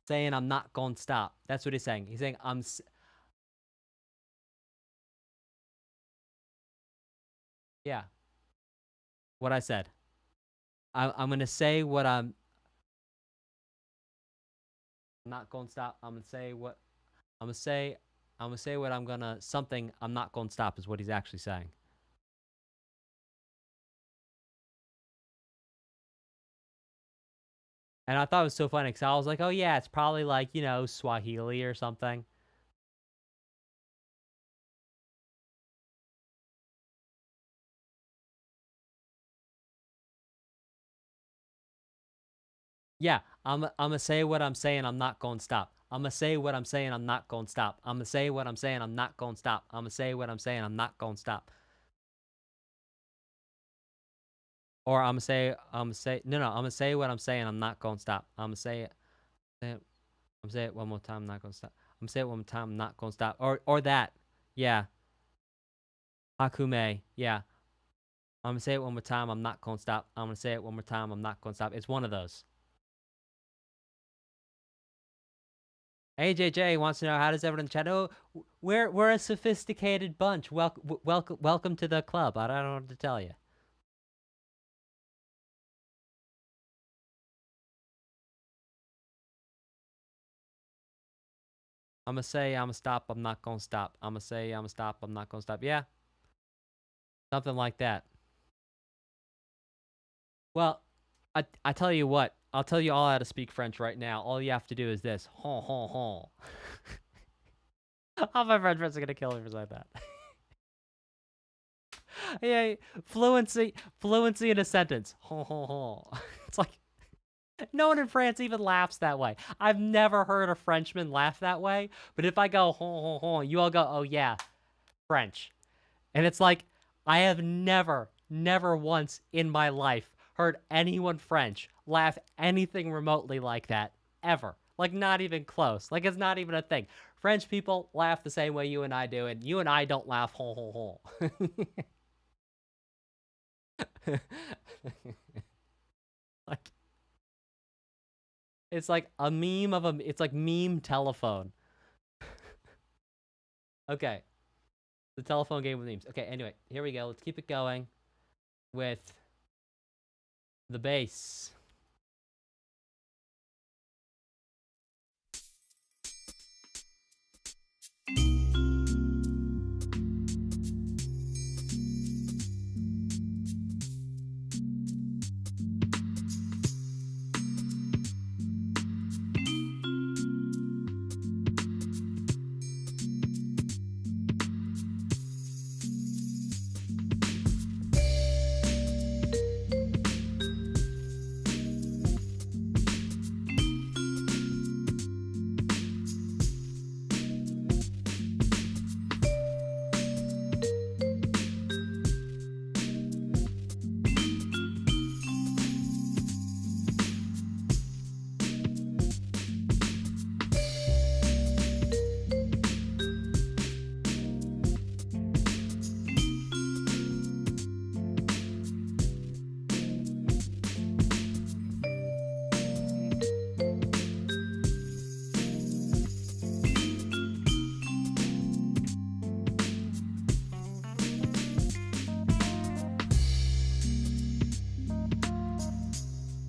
saying. I'm not gonna stop. That's what he's saying. He's saying yeah. What I said. I'm gonna say what I'm not gonna stop. I'm gonna say what I'm gonna say. I'm gonna say what I'm gonna something. I'm not gonna stop is what he's actually saying. And I thought it was so funny because I was like, oh yeah, it's probably like, Swahili or something. Yeah, I'm gonna say what I'm saying. I'm not gonna stop. I'm gonna say what I'm saying. I'm not gonna stop. I'm gonna say what I'm saying. I'm not gonna stop. I'm gonna say what I'm saying. I'm not gonna stop. Or no, I'm gonna say what I'm saying. I'm not gonna stop. I'm gonna say it. I'm gonna say it one more time. I'm not gonna stop. I'm gonna say it one more time. I'm not gonna stop. Or that. Yeah. Hakume. Yeah. I'm gonna say it one more time. I'm not gonna stop. I'm gonna say it one more time. I'm not gonna stop. It's one of those. AJJ wants to know, how does everyone in the chat? Oh, we're a sophisticated bunch. Welcome to the club. I don't know what to tell you. I'm gonna say I'm gonna stop. I'm not gonna stop. I'm gonna say I'm gonna stop. I'm not gonna stop. Yeah, something like that. Well, I tell you what. I'll tell you all how to speak French right now. All you have to do is this. Hon hon hon. All my French friends are gonna kill me for saying that. Yeah, fluency in a sentence. Hon hon hon. It's like no one in France even laughs that way. I've never heard a Frenchman laugh that way. But if I go hon hon hon, you all go, oh yeah, French. And it's like I have never once in my life heard anyone French laugh anything remotely like that ever. Like not even close. Like it's not even a thing. French people laugh the same way you and I do, and you and I don't laugh hon hon hon. Like It's like a meme of a. It's like meme telephone. Okay. The telephone game with memes. Okay, anyway, here we go. Let's keep it going with the bass.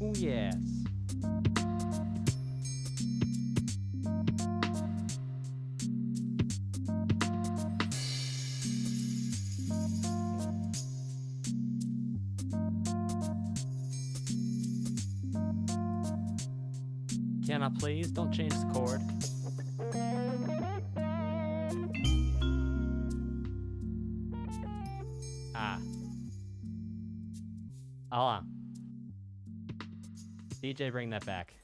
Oh, yes. Can I please? Don't change the chord. Ah. Hold on. DJ, bring that back.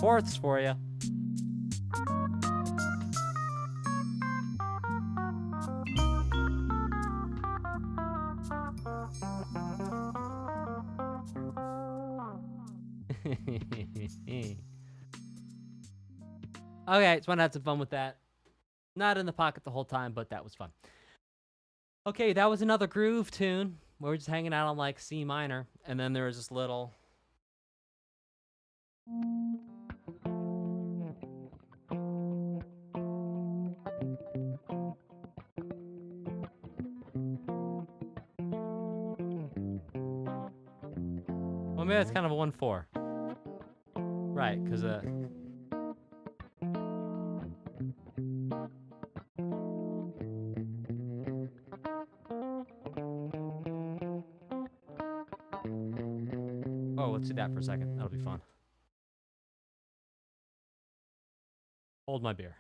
Fourths for you. Okay, just want to have some fun with that. Not in the pocket the whole time, but that was fun. Okay, that was another groove tune. We were just hanging out on like C minor, and then there was this little. Well, maybe it's kind of a 1/4. Right, because oh, let's do that for a second. That'll be fun. Hold my beer.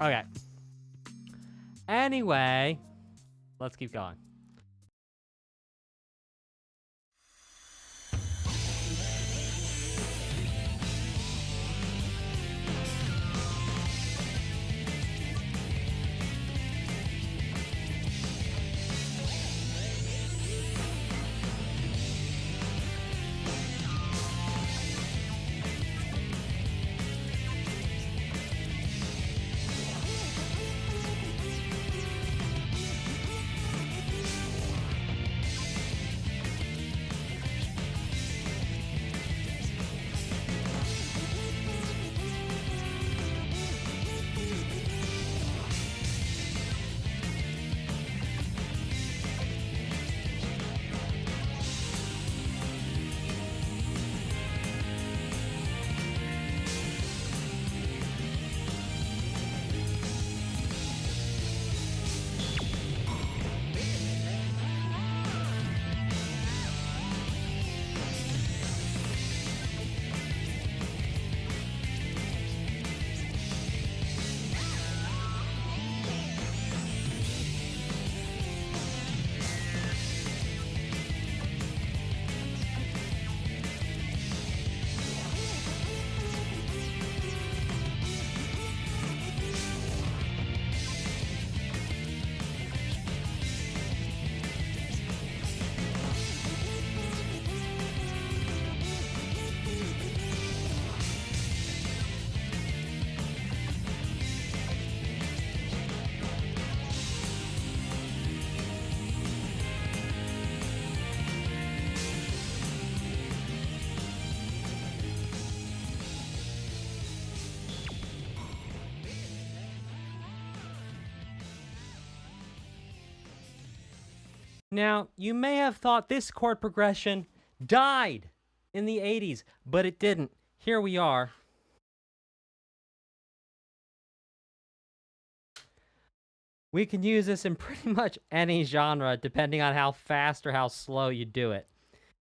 Okay. Anyway, let's keep going. Now, you may have thought this chord progression died in the 80s, but it didn't. Here we are. We can use this in pretty much any genre, depending on how fast or how slow you do it.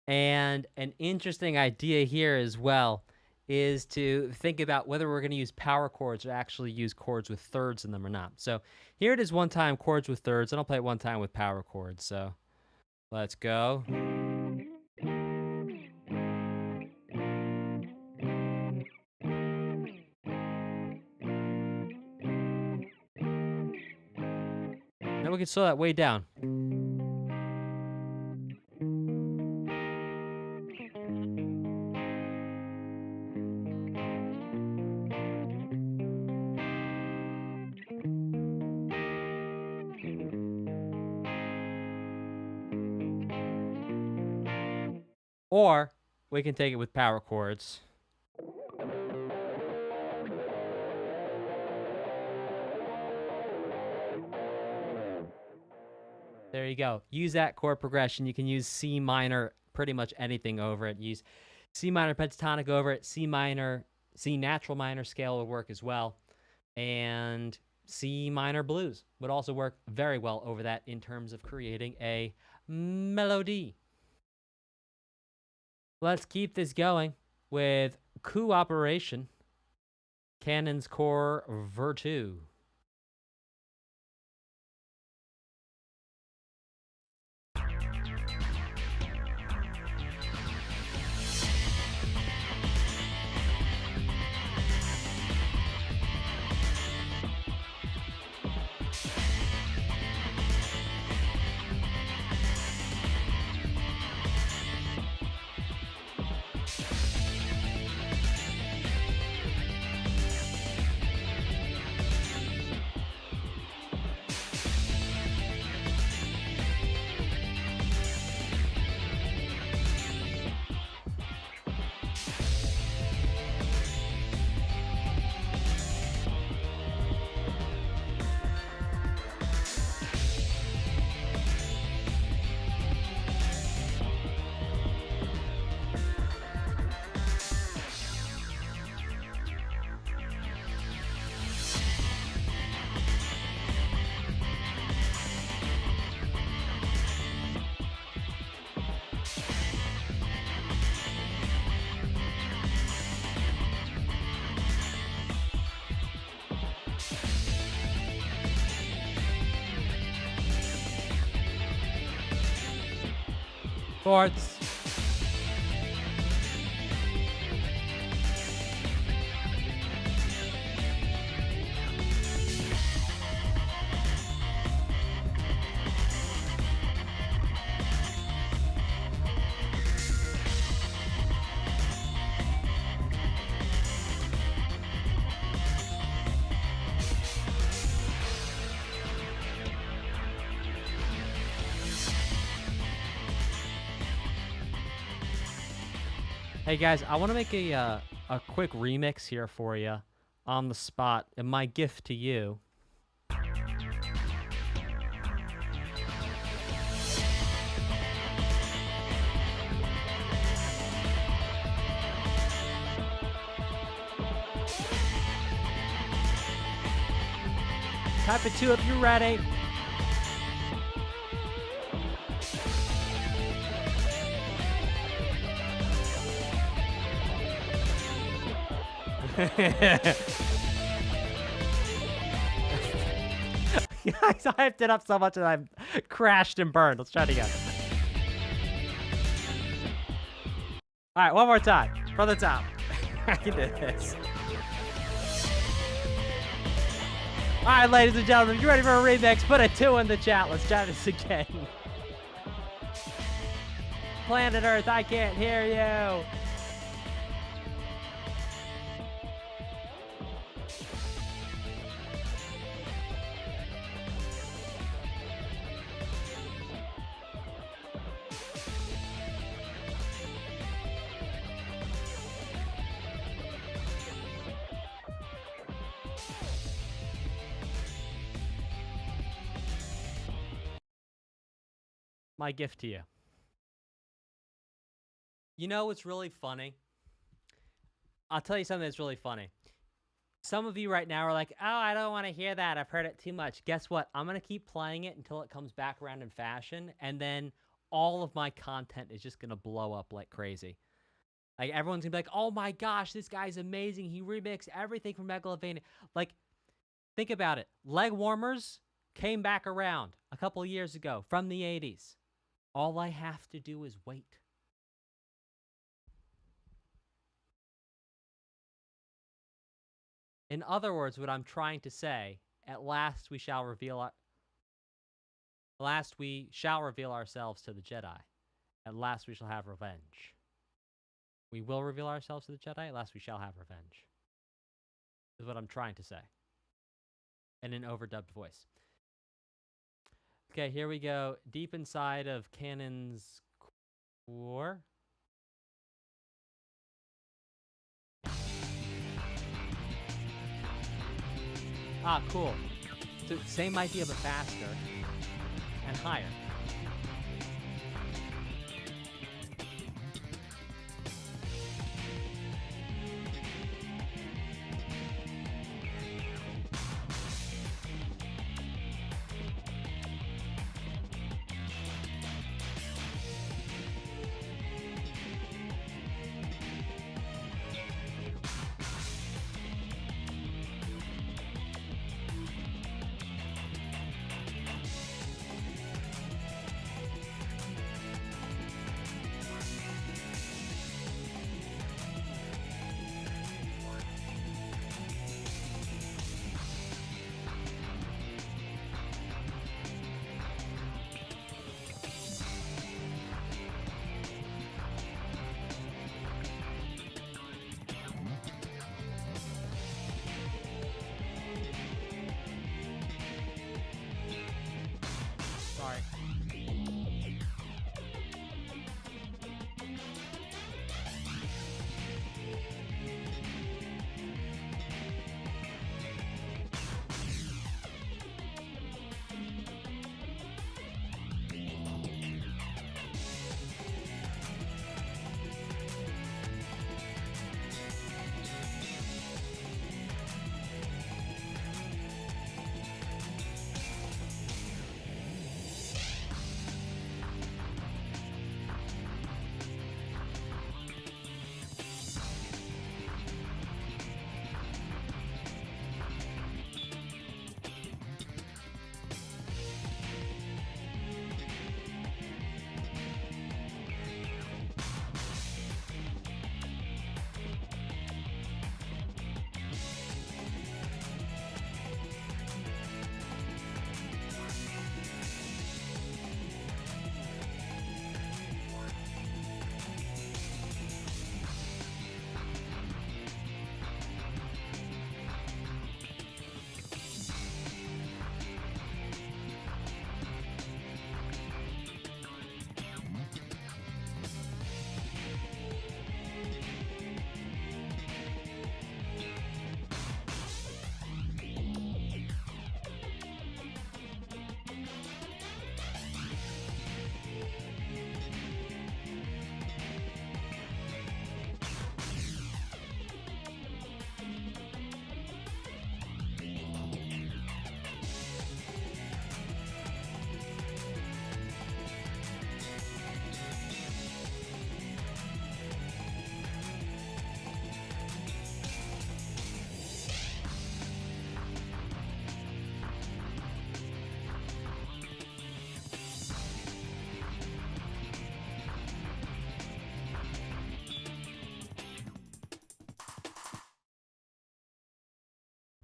And an interesting idea here as well is to think about whether we're going to use power chords or actually use chords with thirds in them or not. So here it is one time chords with thirds, and I'll play it one time with power chords. So let's go. Now we can slow that way down. Or we can take it with power chords. There you go. Use that chord progression. You can use C minor, pretty much anything over it. Use C minor pentatonic over it. C minor, C natural minor scale will work as well. And C minor blues would also work very well over that in terms of creating a melody. Let's keep this going with Cooperation, Cannon's Core Virtu. Fourths. Hey guys, I want to make a quick remix here for you on the spot, and my gift to you. Type it 2 if you're ready. Guys, I hyped it up so much that I've crashed and burned. Let's try it again. All right, one more time. From the top. I can do this. All right, ladies and gentlemen, if you're ready for a remix, put a 2 in the chat. Let's try this again. Planet Earth, I can't hear you. My gift to you. You know what's really funny? I'll tell you something that's really funny. Some of you right now are like, oh, I don't want to hear that. I've heard it too much. Guess what? I'm going to keep playing it until it comes back around in fashion, and then all of my content is just going to blow up like crazy. Like, everyone's going to be like, oh my gosh, this guy's amazing. He remixed everything from Megalovania. Like, think about it. Leg warmers came back around a couple of years ago from the 80s. All I have to do is wait. In other words, what I'm trying to say, at last we shall reveal ourselves to the Jedi. At last we shall have revenge. We will reveal ourselves to the Jedi. At last we shall have revenge. Is what I'm trying to say. In an overdubbed voice. Okay, here we go. Deep inside of Canon's core. Ah, cool. So same idea, but faster and higher.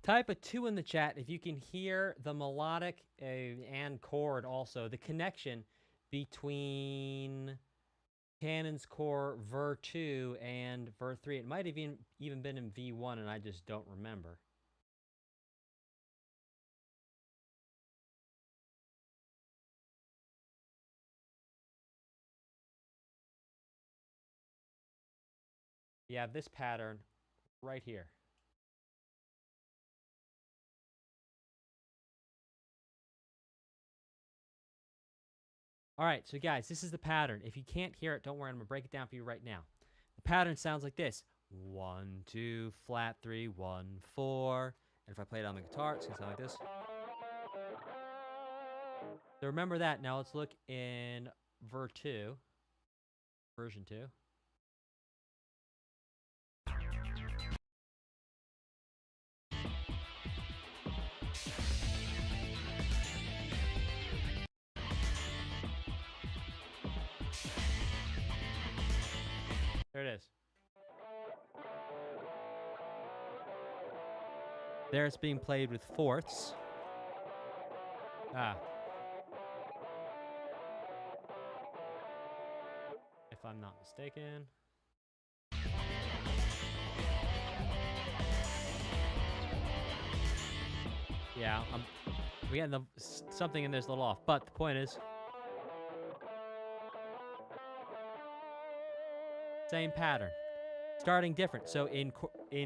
Type a 2 in the chat if you can hear the melodic and chord also, the connection between Cannon's Core Ver 2 and Ver 3. It might have even been in V1 and I just don't remember. You have this pattern right here. All right, so guys, this is the pattern. If you can't hear it, don't worry. I'm going to break it down for you right now. The pattern sounds like this. 1, 2, flat 3, 1, 4. And if I play it on the guitar, it's going to sound like this. So remember that. Now let's look in Ver 2, version 2. There it is. There it's being played with fourths. If I'm not mistaken. Yeah, we getting something in there's a little off, but the point is, same pattern, starting different. So in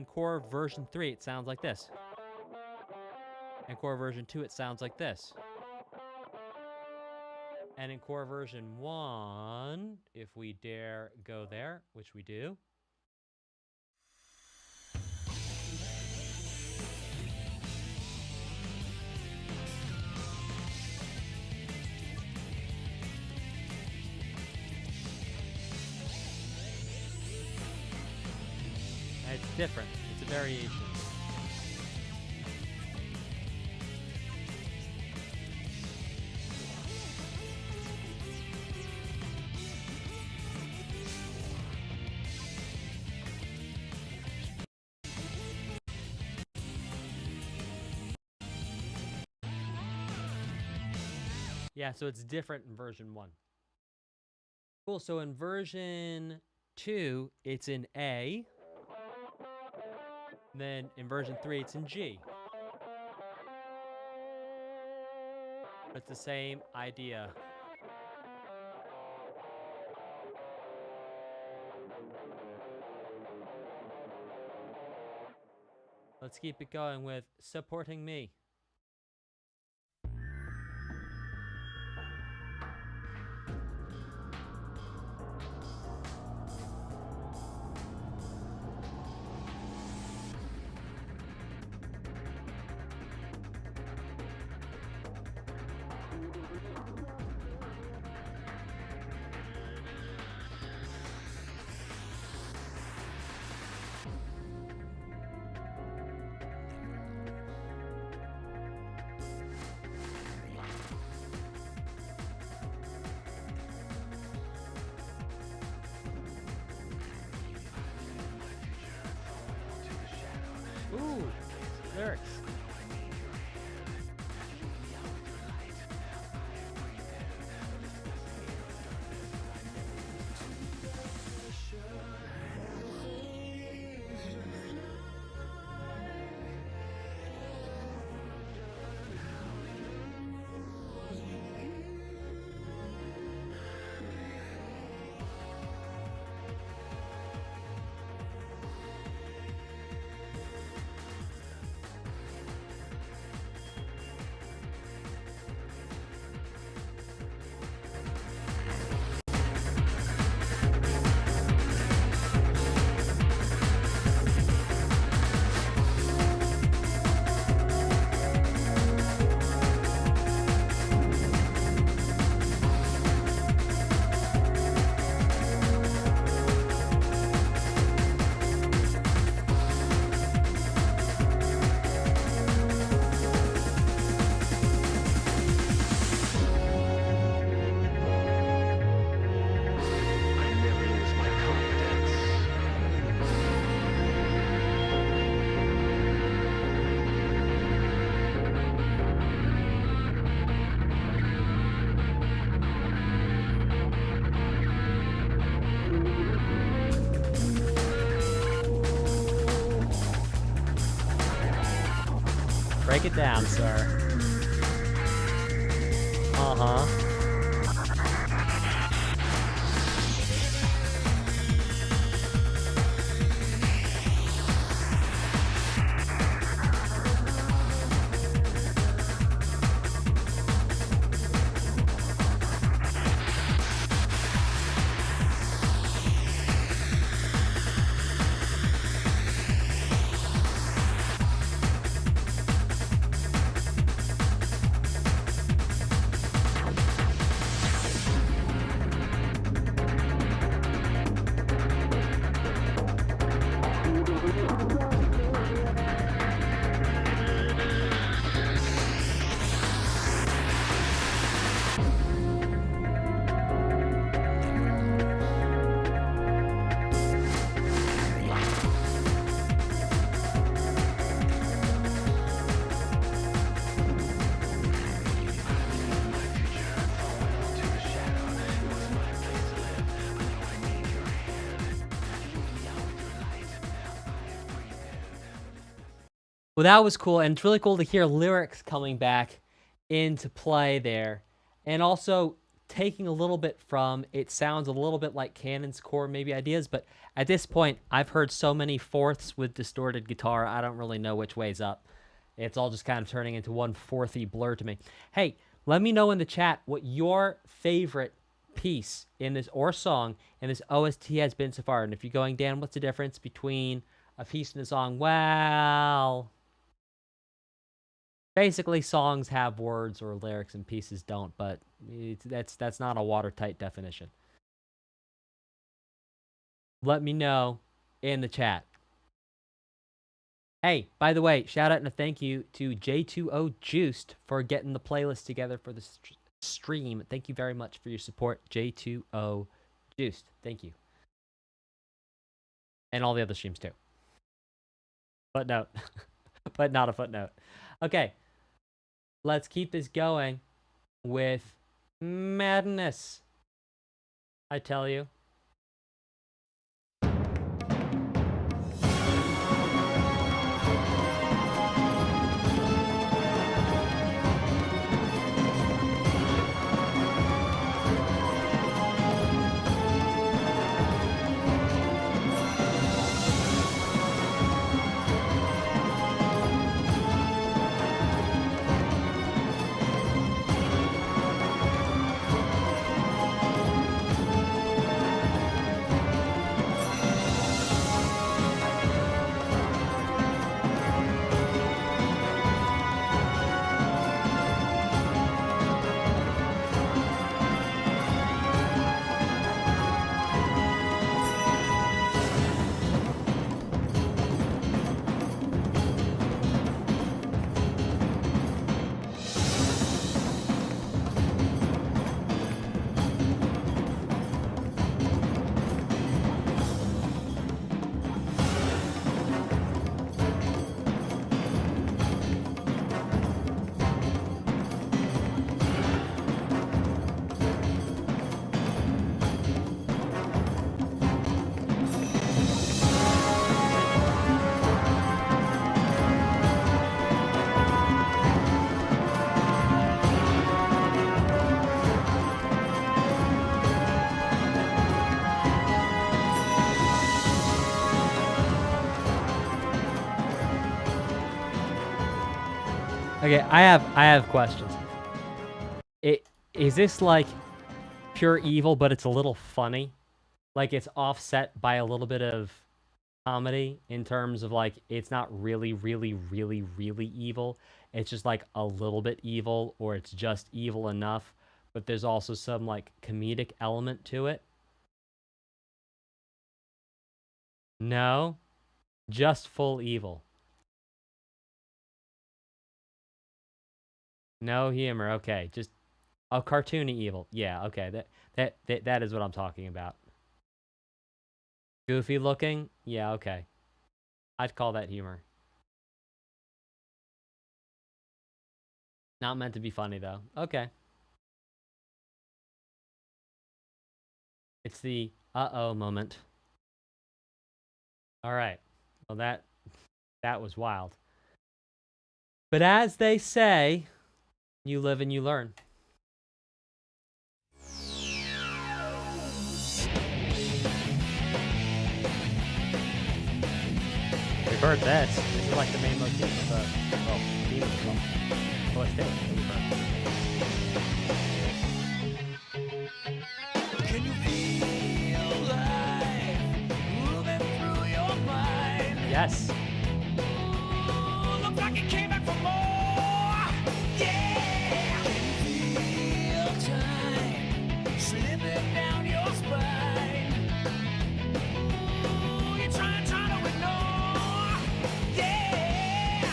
core version 3, it sounds like this. In core version 2, it sounds like this. And in core version 1, if we dare go there, which we do. It's different. It's a variation. Yeah, so it's different in version 1. Cool, so in version 2, it's in A. Then in version 3, it's in G. It's the same idea. Let's keep it going with Supporting Me. Ooh, lyrics. Break it down, sir. Uh-huh. Well, that was cool, and it's really cool to hear lyrics coming back into play there. And also taking a little bit from, it sounds a little bit like Cannon's core maybe ideas, but at this point, I've heard so many fourths with distorted guitar, I don't really know which way's up. It's all just kind of turning into one fourthy blur to me. Hey, let me know in the chat what your favorite piece in this, or song, in this OST has been so far. And if you're going, Dan, what's the difference between a piece in a song? Well, basically songs have words or lyrics and pieces don't, but that's not a watertight definition. Let me know in the chat. Hey, by the way, shout out and a thank you to J2O Juiced for getting the playlist together for the stream. Thank you very much for your support, J2O Juiced. Thank you. And all the other streams too. Footnote. But not a footnote. Okay. Let's keep this going with madness. I tell you. Okay, I have questions. Is this like pure evil, but it's a little funny? Like it's offset by a little bit of comedy in terms of like it's not really, really, really, really evil. It's just like a little bit evil, or it's just evil enough, but there's also some like comedic element to it. No, just full evil. No humor. Okay, just a cartoony evil. Yeah, okay. That is what I'm talking about. Goofy looking? Yeah, okay. I'd call that humor. Not meant to be funny though. Okay. It's the uh-oh moment. All right. Well, that was wild. But as they say, you live and you learn. We've heard this. This is like the main motif of the theme of the song. OST that we've heard. Can you feel life moving through your mind? Yes. Ooh, looks like it came back for more. Yeah. Can you feel time slipping down your spine? Ooh, you're trying to ignore. Yeah.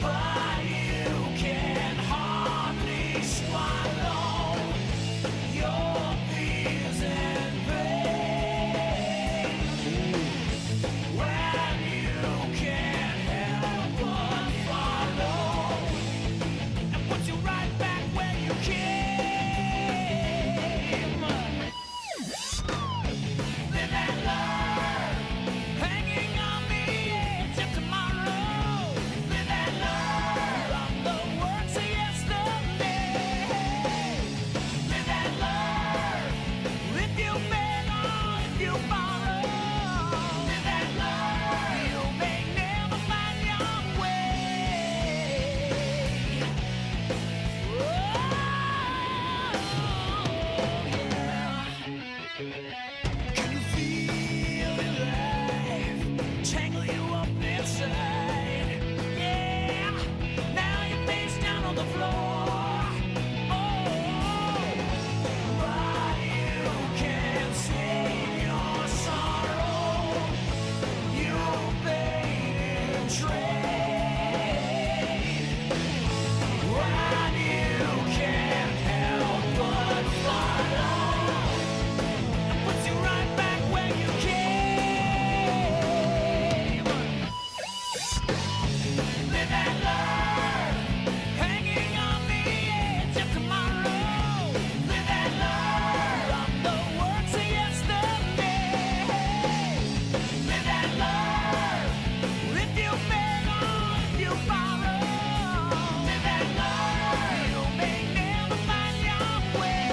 But you can hardly swallow your fears and pain when you can't help but follow and put you right back where you came. Live and learn, hanging on the edge of tomorrow. Live and learn from the works of yesterday. Live and learn, if you beg or if you borrow. Live and learn, you may never find your way. Oh, yeah. Can you feel it life tangle you up inside? Yeah, now you're face down on the floor. Oh, but you can't save your sorrow. You paid in trade. When you can't help but follow, puts you right back where you came. Live and learn, hanging on the edge of tomorrow. Live and learn from the works of yesterday. Live and learn, if you beg or if you borrow. Live and learn, you may never find your way.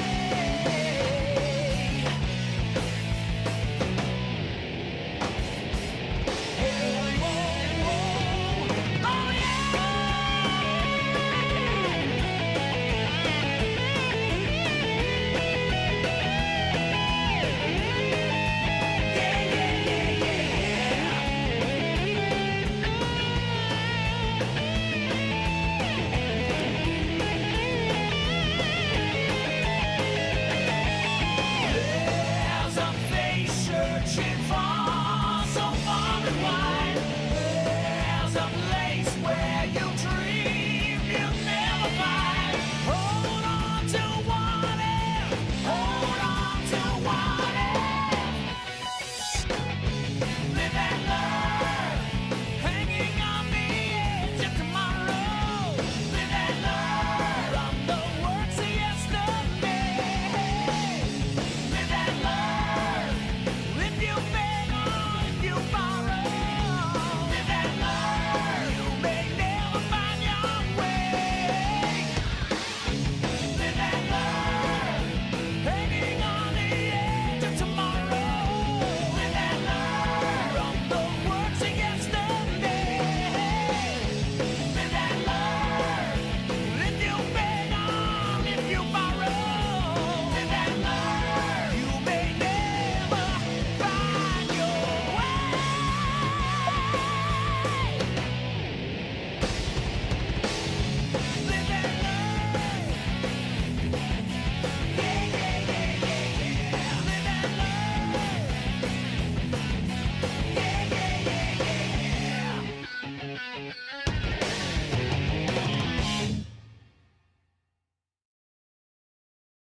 There's a face searching far, so far and wide. There's a place where you dream you'll never find. Hold on to what if, hold on to what if. Live and learn, hanging on the edge of tomorrow. Live and learn from the works of yesterday. Live and learn, if you beg or if you borrow. Live and learn, you may never find your way. Live and learn, hanging on the edge of tomorrow. Live and learn from the works of yesterday. Live and learn, if you beg or if you borrow. Live and learn, you may never find your way. Live and learn. Yeah, yeah, yeah, yeah, yeah. Live and learn. Yeah, yeah, yeah, yeah,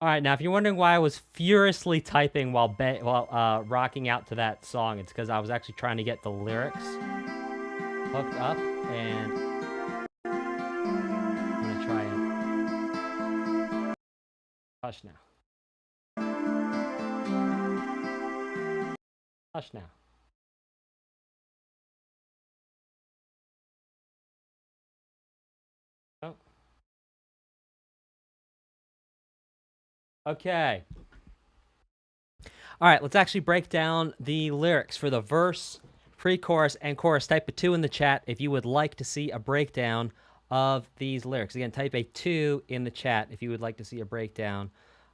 All right, now if you're wondering why I was furiously typing while rocking out to that song, it's because I was actually trying to get the lyrics hooked up, and I'm gonna try and hush now. Hush now. Okay. All right, let's actually break down the lyrics for the verse, pre-chorus, and chorus. Type a 2 in the chat if you would like to see a breakdown of these lyrics. Again, type a 2 in the chat if you would like to see a breakdown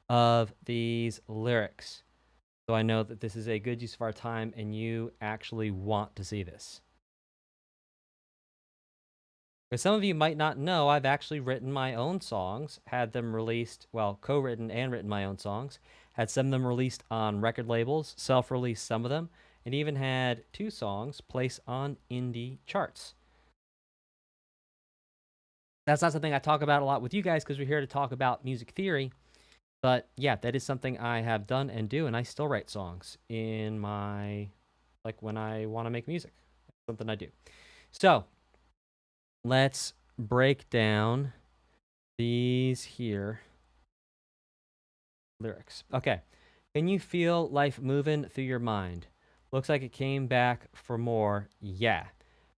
of these lyrics. So I know that this is a good use of our time and you actually want to see this. Because some of you might not know, I've actually written my own songs, had them released, well, co-written and written my own songs, had some of them released on record labels, self-released some of them, and even had 2 songs placed on indie charts. That's not something I talk about a lot with you guys because we're here to talk about music theory, but yeah, that is something I have done and do, and I still write songs in my, like when I want to make music. That's something I do. So, let's break down these here lyrics. Okay. Can you feel life moving through your mind? Looks like it came back for more. Yeah.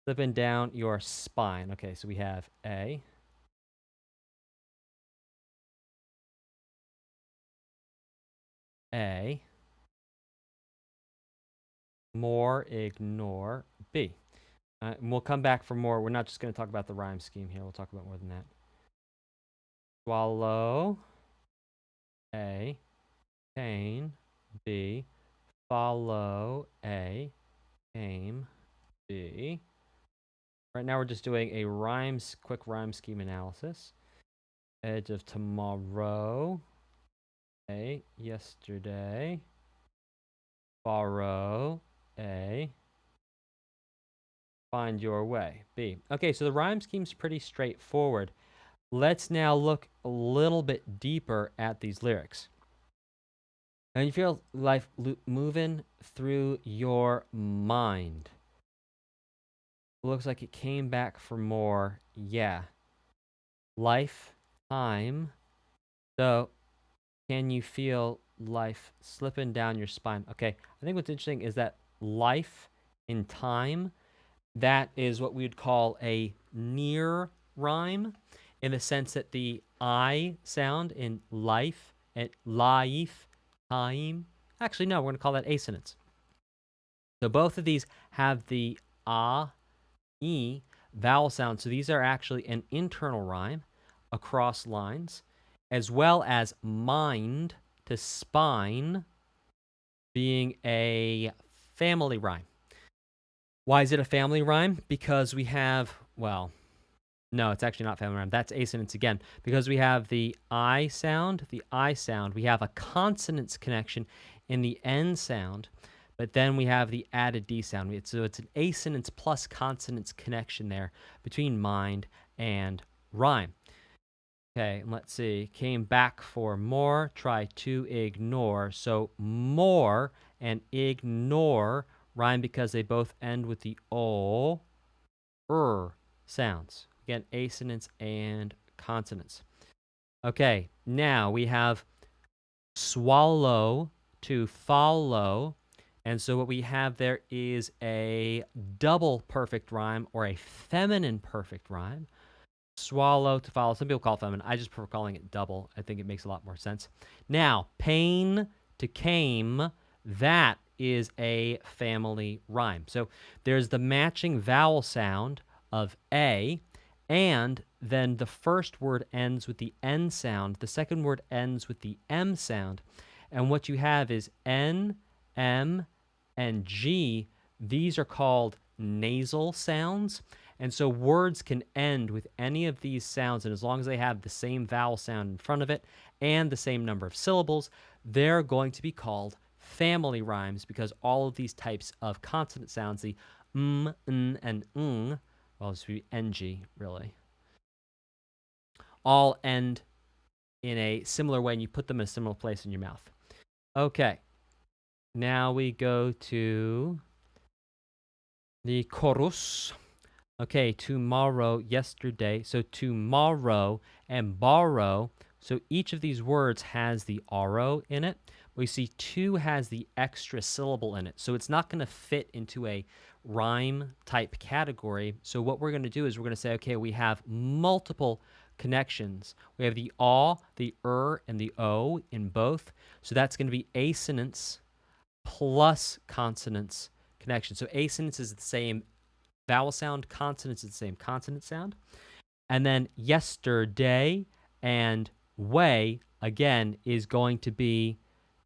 Slipping down your spine. Okay, so we have A. A. More, ignore. B. And we'll come back for more. We're not just going to talk about the rhyme scheme here. We'll talk about more than that. Swallow. A. Pain. B. Follow. A. Came. B. Right now we're just doing a quick rhyme scheme analysis. Edge of tomorrow. A. Yesterday. Borrow. A. Find your way. B. Okay, so the rhyme scheme's pretty straightforward. Let's now look a little bit deeper at these lyrics. And you feel life moving through your mind. Looks like it came back for more. Yeah. Life, time. So, can you feel life slipping down your spine? Okay, I think what's interesting is that life in time, that is what we would call a near rhyme in the sense that the I sound in life and life, time. Actually, no, we're going to call that assonance. So both of these have the E vowel sound. So these are actually an internal rhyme across lines, as well as mind to spine being a family rhyme. Why is it a family rhyme? Because we have, well, no, it's actually not family rhyme. That's assonance again. Because we have the I sound, we have a consonance connection in the N sound, but then we have the added D sound. So it's an assonance plus consonance connection there between mind and rhyme. Okay, let's see. Came back for more, try to ignore. So more and ignore rhyme because they both end with the O, sounds. Again, assonance and consonants. Okay, now we have swallow to follow. And so what we have there is a double perfect rhyme or a feminine perfect rhyme. Swallow to follow. Some people call it feminine. I just prefer calling it double. I think it makes a lot more sense. Now, pain to came, that is a family rhyme. So there's the matching vowel sound of A, and then the first word ends with the N sound. The second word ends with the M sound. And what you have is N, M, and G. These are called nasal sounds. And so words can end with any of these sounds, and as long as they have the same vowel sound in front of it and the same number of syllables, they're going to be called family rhymes because all of these types of consonant sounds, the n, and well, this would be ng, really, all end in a similar way, and you put them in a similar place in your mouth. Okay, now we go to the chorus. Okay, tomorrow, yesterday. So tomorrow and borrow. So each of these words has the RO in it. We see two has the extra syllable in it. So it's not going to fit into a rhyme type category. So what we're going to do is we're going to say, okay, we have multiple connections. We have the aw, the and the o in both. So that's going to be assonance plus consonance connection. So assonance is the same vowel sound, consonance is the same consonant sound. And then yesterday and way, again, is going to be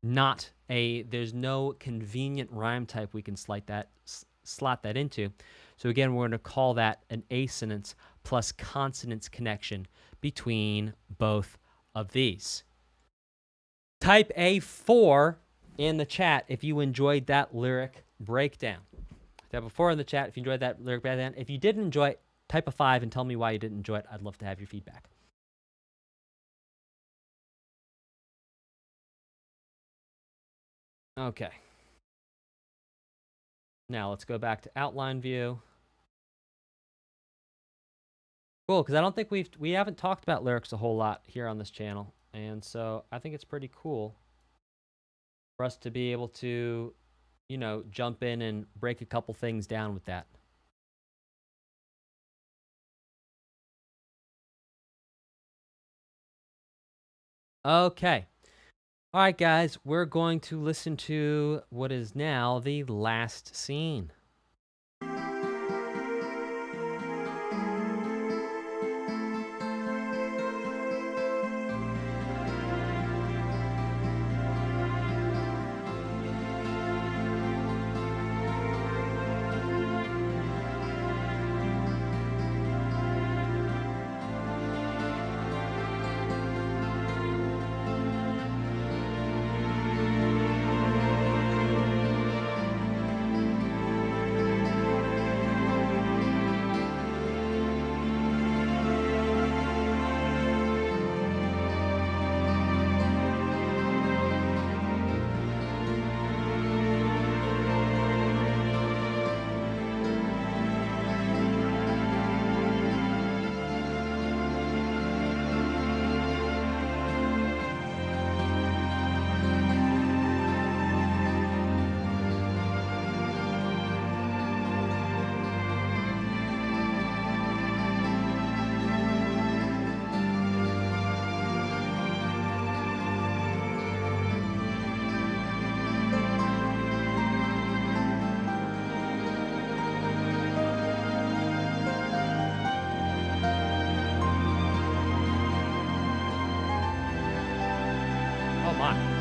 not there's no convenient rhyme type we can slot that into. So again, we're going to call that an assonance plus consonance connection between both of these. Type A4 in the chat if you enjoyed that lyric breakdown. Type A4 in the chat if you enjoyed that lyric breakdown. If you didn't enjoy it, type a 5 and tell me why you didn't enjoy it. I'd love to have your feedback. Okay. Now let's go back to outline view. Cool, because I don't think we haven't talked about lyrics a whole lot here on this channel. And so I think it's pretty cool for us to be able to, you know, jump in and break a couple things down with that. Okay. All right, guys, we're going to listen to what is now the last scene. Oh my.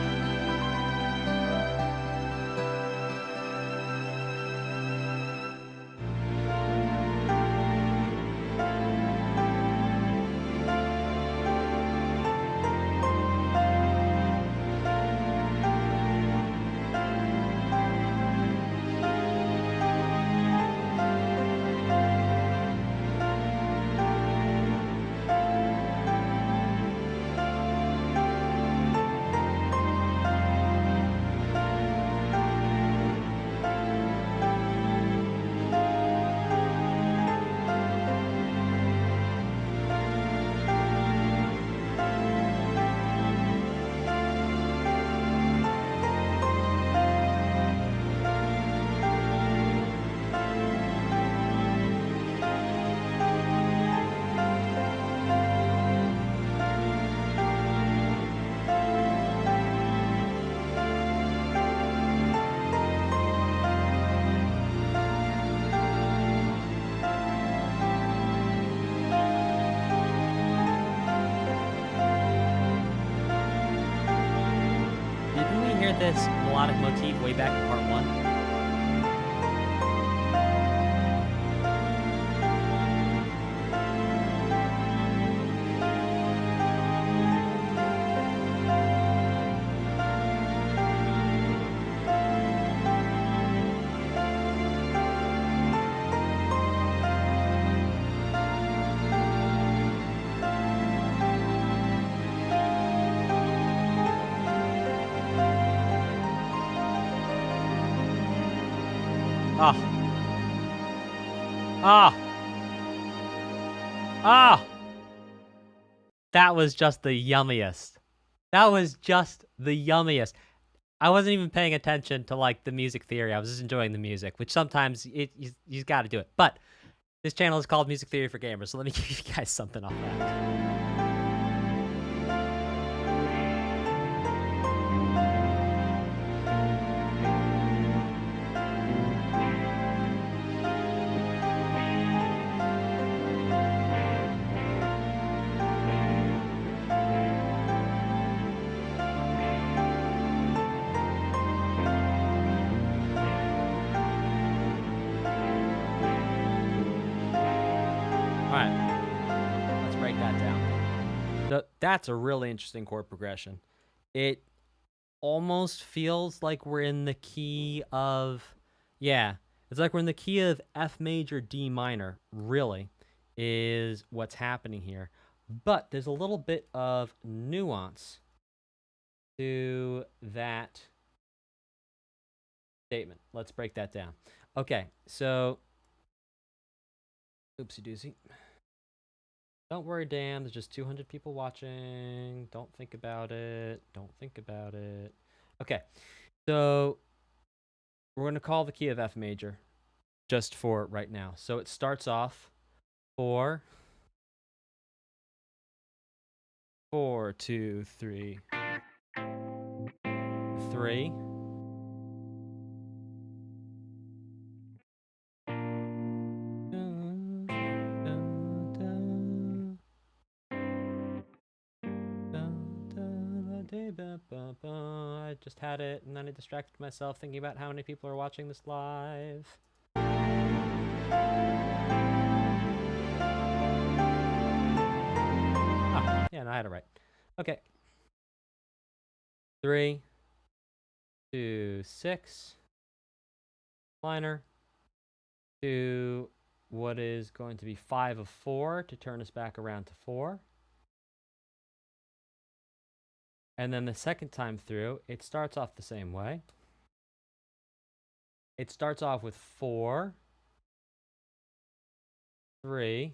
Didn't we hear this melodic motif way back in part 1? Ah. Ah. Ah. That was just the yummiest. That was just the yummiest. I wasn't even paying attention to like the music theory. I was just enjoying the music, which sometimes you got to do it. But This channel is called Music Theory for Gamers, so let me give you guys something off that. Alright, let's break that down. That's a really interesting chord progression. It almost feels like we're in the key of... Yeah, it's like we're in the key of F major, D minor, really, is what's happening here. But there's a little bit of nuance to that statement. Let's break that down. Okay, so... Oopsie doozy. Don't worry, Dan. There's just 200 people watching. Don't think about it. Don't think about it. Okay. So we're going to call the key of F major just for right now. So it starts off 4, 4, 2, 3, 3. I just had it, and then I distracted myself thinking about how many people are watching this live. Ah, yeah, no, I had it right. Okay. 3, 2, 6. Minor. To what is going to be 5 of 4 to turn us back around to 4. And then the second time through, it starts off the same way. It starts off with 4, 3,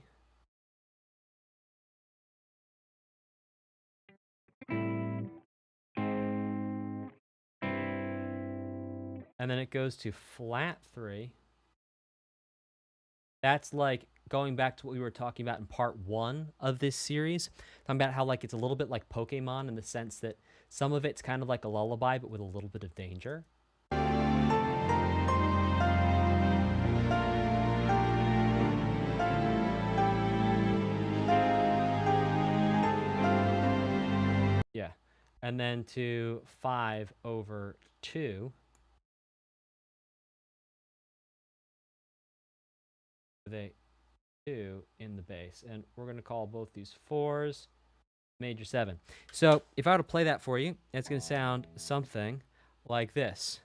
and then it goes to flat 3. That's like going back to what we were talking about in part 1 of this series. Talking about how like it's a little bit like Pokemon in the sense that some of it's kind of like a lullaby, but with a little bit of danger. Yeah. And then to 5 over 2. With a 2 in the bass. And we're going to call both these 4s major 7. So if I were to play that for you, it's going to sound something like this.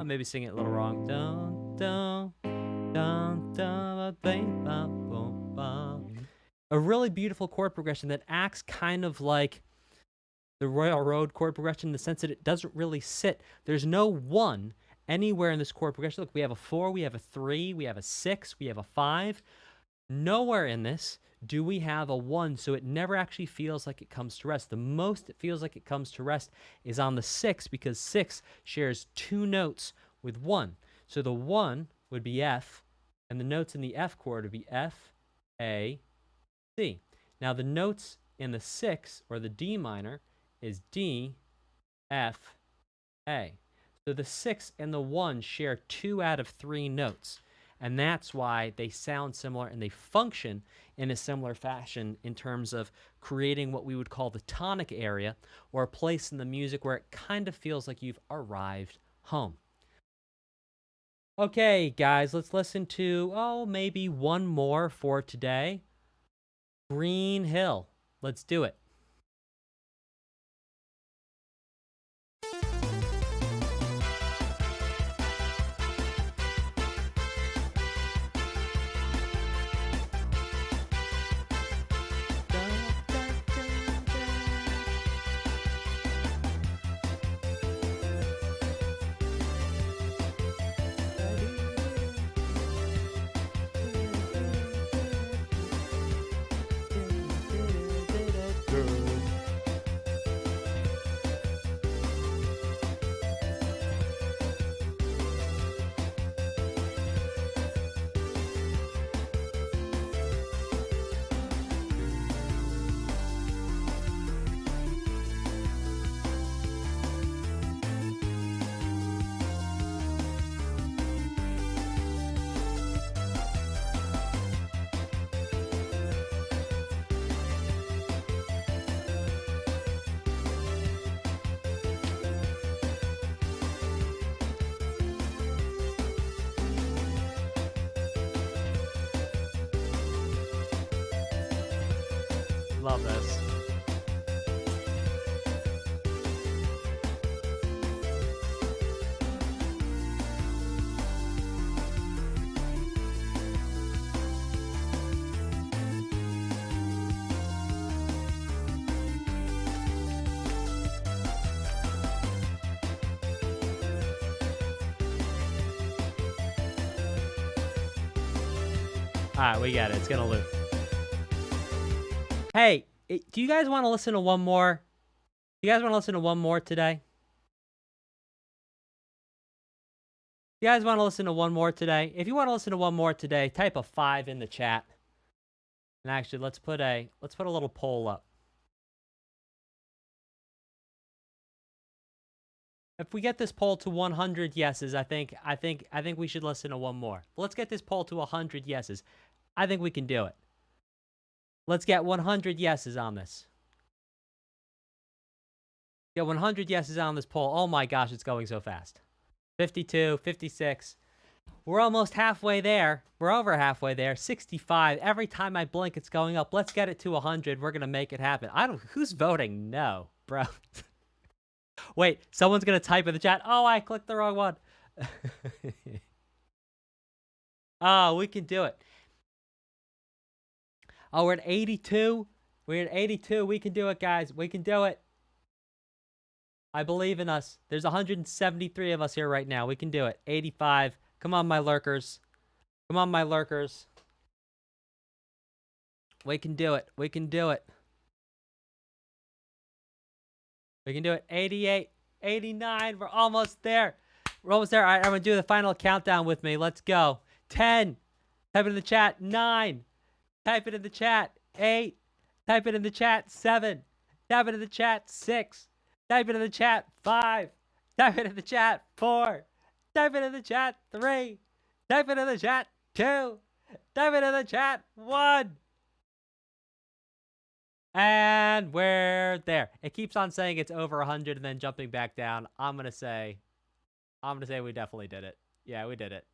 Maybe sing it a little wrong. A really beautiful chord progression that acts kind of like the Royal Road chord progression in the sense that it doesn't really sit. There's no 1 anywhere in this chord progression. Look, we have a 4, we have a 3, we have a 6, we have a 5. Nowhere in this do we have a 1, so it never actually feels like it comes to rest. The most it feels like it comes to rest is on the 6, because 6 shares 2 notes with 1. So the 1 would be F, and the notes in the F chord would be F, A, C. Now the notes in the 6, or the D minor, is D, F, A. So the 6 and the 1 share 2 out of 3 notes. And that's why they sound similar and they function in a similar fashion in terms of creating what we would call the tonic area, or a place in the music where it kind of feels like you've arrived home. Okay, guys, let's listen to, maybe one more for today. Green Hill. Let's do it. love this. Alright, we got it. It's gonna loop. Hey, do you guys want to listen to one more? Do you guys want to listen to one more today? You guys want to listen to one more today? If you want to listen to one more today, type a 5 in the chat. And actually, let's put a little poll up. If we get this poll to 100 yeses, I think we should listen to one more. Let's get this poll to 100 yeses. I think we can do it. Let's get 100 yeses on this. Get 100 yeses on this poll. Oh my gosh, it's going so fast. 52, 56. We're almost halfway there. We're over halfway there. 65. Every time I blink, it's going up. Let's get it to 100. We're gonna make it happen. Who's voting no, bro? Wait, someone's gonna type in the chat. Oh, I clicked the wrong one. Oh, we can do it. Oh, we're at 82. We're at 82. We can do it, guys. We can do it. I believe in us. There's 173 of us here right now. We can do it. 85. Come on, my lurkers. Come on, my lurkers. We can do it. We can do it. We can do it. 88. 89. We're almost there. We're almost there. All right, I'm going to do the final countdown with me. Let's go. 10. Type it in the chat. 9. Type it in the chat. 8. Type it in the chat. 7. Type it in the chat. 6. Type it in the chat. 5. Type it in the chat. 4. Type it in the chat. 3. Type it in the chat. 2. Type it in the chat. 1. And we're there. It keeps on saying it's over 100 and then jumping back down. I'm gonna say we definitely did it. Yeah, we did it.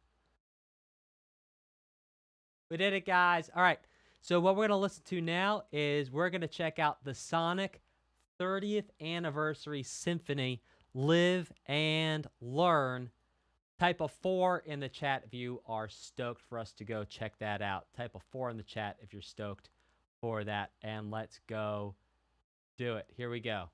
We did it, guys. All right. So what we're going to listen to now is we're going to check out the Sonic 30th Anniversary Symphony, Live and Learn. Type a 4 in the chat if you are stoked for us to go check that out. Type a 4 in the chat if you're stoked for that. And let's go do it. Here we go.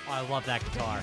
I love that guitar.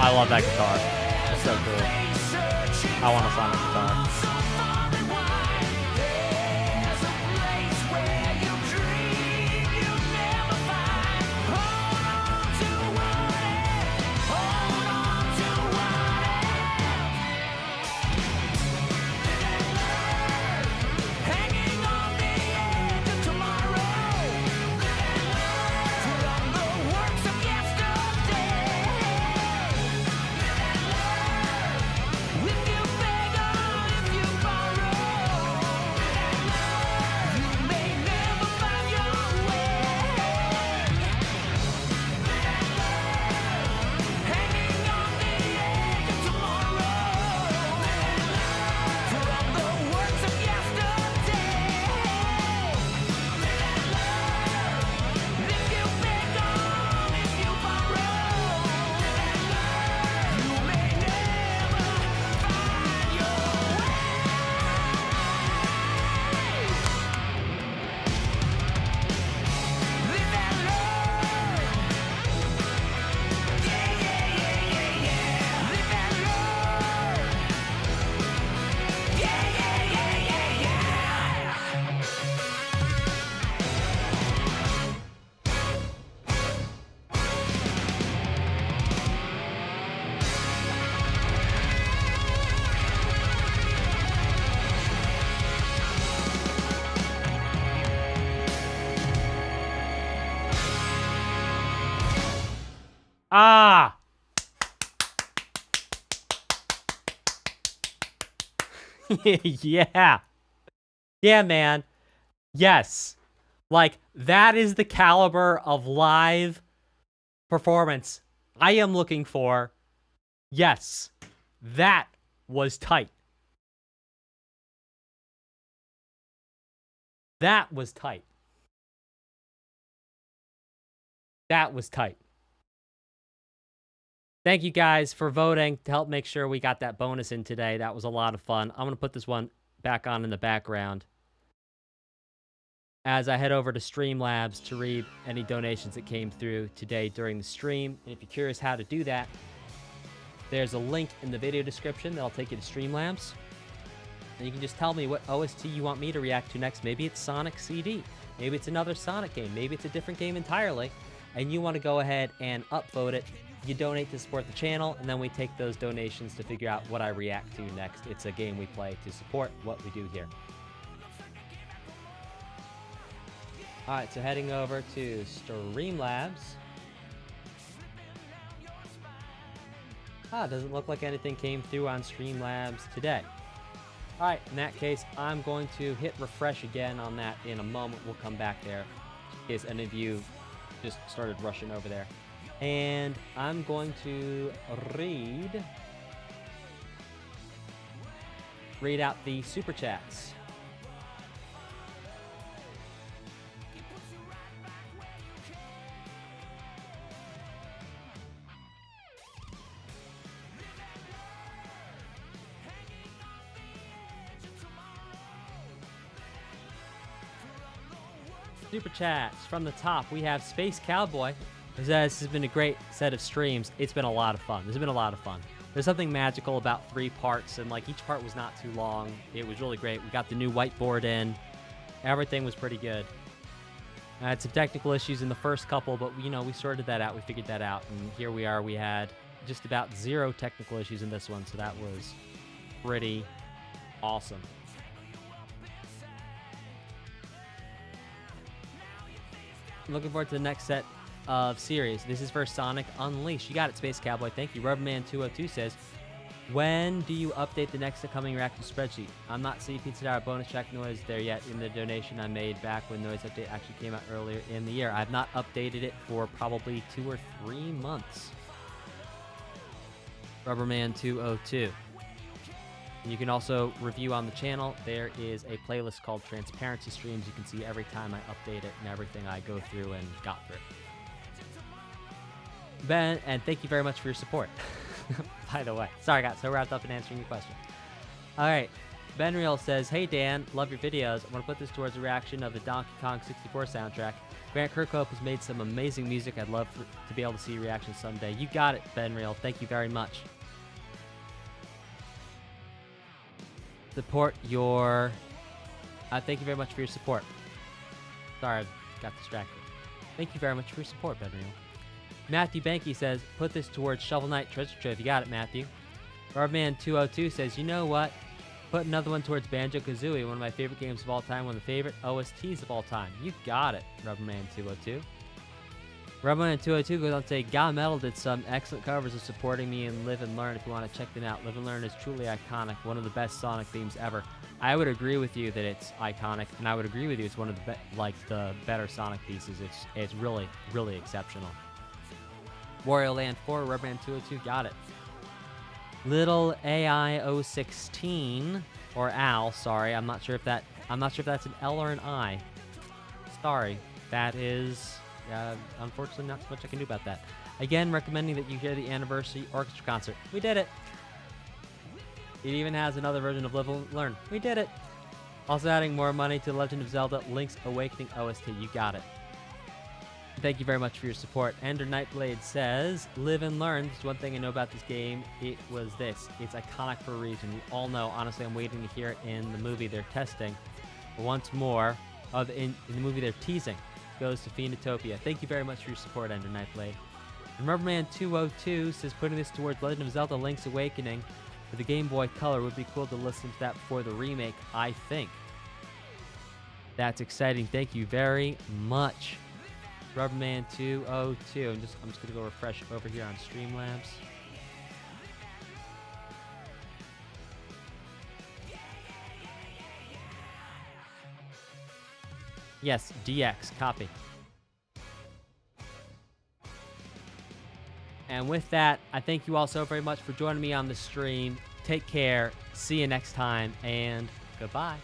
I love that guitar. It's so cool. I want a Sonic guitar. Ah! Yeah. Yeah, man. Yes. Like, that is the caliber of live performance I am looking for. Yes. That was tight. That was tight. That was tight. Thank you guys for voting to help make sure we got that bonus in today. That was a lot of fun. I'm going to put this one back on in the background as I head over to Streamlabs to read any donations that came through today during the stream. And if you're curious how to do that, there's a link in the video description that'll take you to Streamlabs. And you can just tell me what OST you want me to react to next. Maybe it's Sonic CD. Maybe it's another Sonic game. Maybe it's a different game entirely. And you want to go ahead and upvote it. You donate to support the channel, and then we take those donations to figure out what I react to next. It's a game we play to support what we do here. Alright, so heading over to Streamlabs. Doesn't look like anything came through on Streamlabs today. Alright, in that case, I'm going to hit refresh again on that in a moment. We'll come back there in case any of you just started rushing over there. And I'm going to read out the super chats. Super chats from the top. We have Space Cowboy, who says this has been a great set of streams. It's been a lot of fun. This has been a lot of fun. There's something magical about 3 parts, and like each part was not too long. It was really great. We got the new whiteboard in. Everything was pretty good. I had some technical issues in the first couple, but you know, we sorted that out. We figured that out, and here we are. We had just about 0 technical issues in this one, so that was pretty awesome. Looking forward to the next set of series. This is for Sonic Unleashed. You got it, Space Cowboy. Thank you. Rubberman202 says, when do you update the next upcoming reaction spreadsheet? I'm not seeing Pizza Tower bonus check noise there yet in the donation I made back when noise update actually came out earlier in the year. I've not updated it for probably 2 or 3 months. Rubberman202. You can also review on the channel. There is a playlist called Transparency Streams. You can see every time I update it and everything I go through and got through. Ben, and thank you very much for your support. By the way. Sorry, I got so wrapped up in answering your question. All right. Benreal says, "Hey Dan, love your videos. I want to put this towards a reaction of the Donkey Kong 64 soundtrack. Grant Kirkhope has made some amazing music. I'd love to be able to see your reaction someday." You got it, Benreal. Thank you very much. Support your... thank you very much for your support. Sorry, I got distracted. Thank you very much for your support, Benreal. Matthew Banky says, "Put this towards Shovel Knight Treasure Trove." You got it, Matthew. Rubberman202 says, "You know what? Put another one towards Banjo-Kazooie, one of my favorite games of all time, one of the favorite OSTs of all time." You got it, Rubberman202. Rubberman202 goes on to say, "God Metal did some excellent covers of Supporting Me in Live and Learn if you want to check them out. Live and Learn is truly iconic, one of the best Sonic themes ever." I would agree with you that it's iconic, and I would agree with you it's one of the better Sonic pieces. It's really, really exceptional. Wario Land 4, Rubberman202, got it. Little AI 016 or Al, sorry, I'm not sure if that's an L or an I. Sorry, that is unfortunately not so much I can do about that. Again, recommending that you hear the anniversary orchestra concert. We did it. It even has another version of Live and Learn. We did it. Also adding more money to The Legend of Zelda Link's Awakening OST. You got it. Thank you very much for your support. Ender Nightblade says, "Live and Learn. There's one thing I know about this game. It was this. It's iconic for a reason. We all know. Honestly, I'm waiting to hear it in the movie they're testing. But once more, in the movie they're teasing, goes to Phoenotopia." Thank you very much for your support, Ender Nightblade. And Rubberman202 says, "Putting this towards Legend of Zelda Link's Awakening for the Game Boy Color would be cool to listen to that before the remake, I think." That's exciting. Thank you very much. Rubberman202. I'm just gonna go refresh over here on Streamlabs. Yes, DX, copy. And with that, I thank you all so very much for joining me on the stream. Take care, see you next time, and goodbye.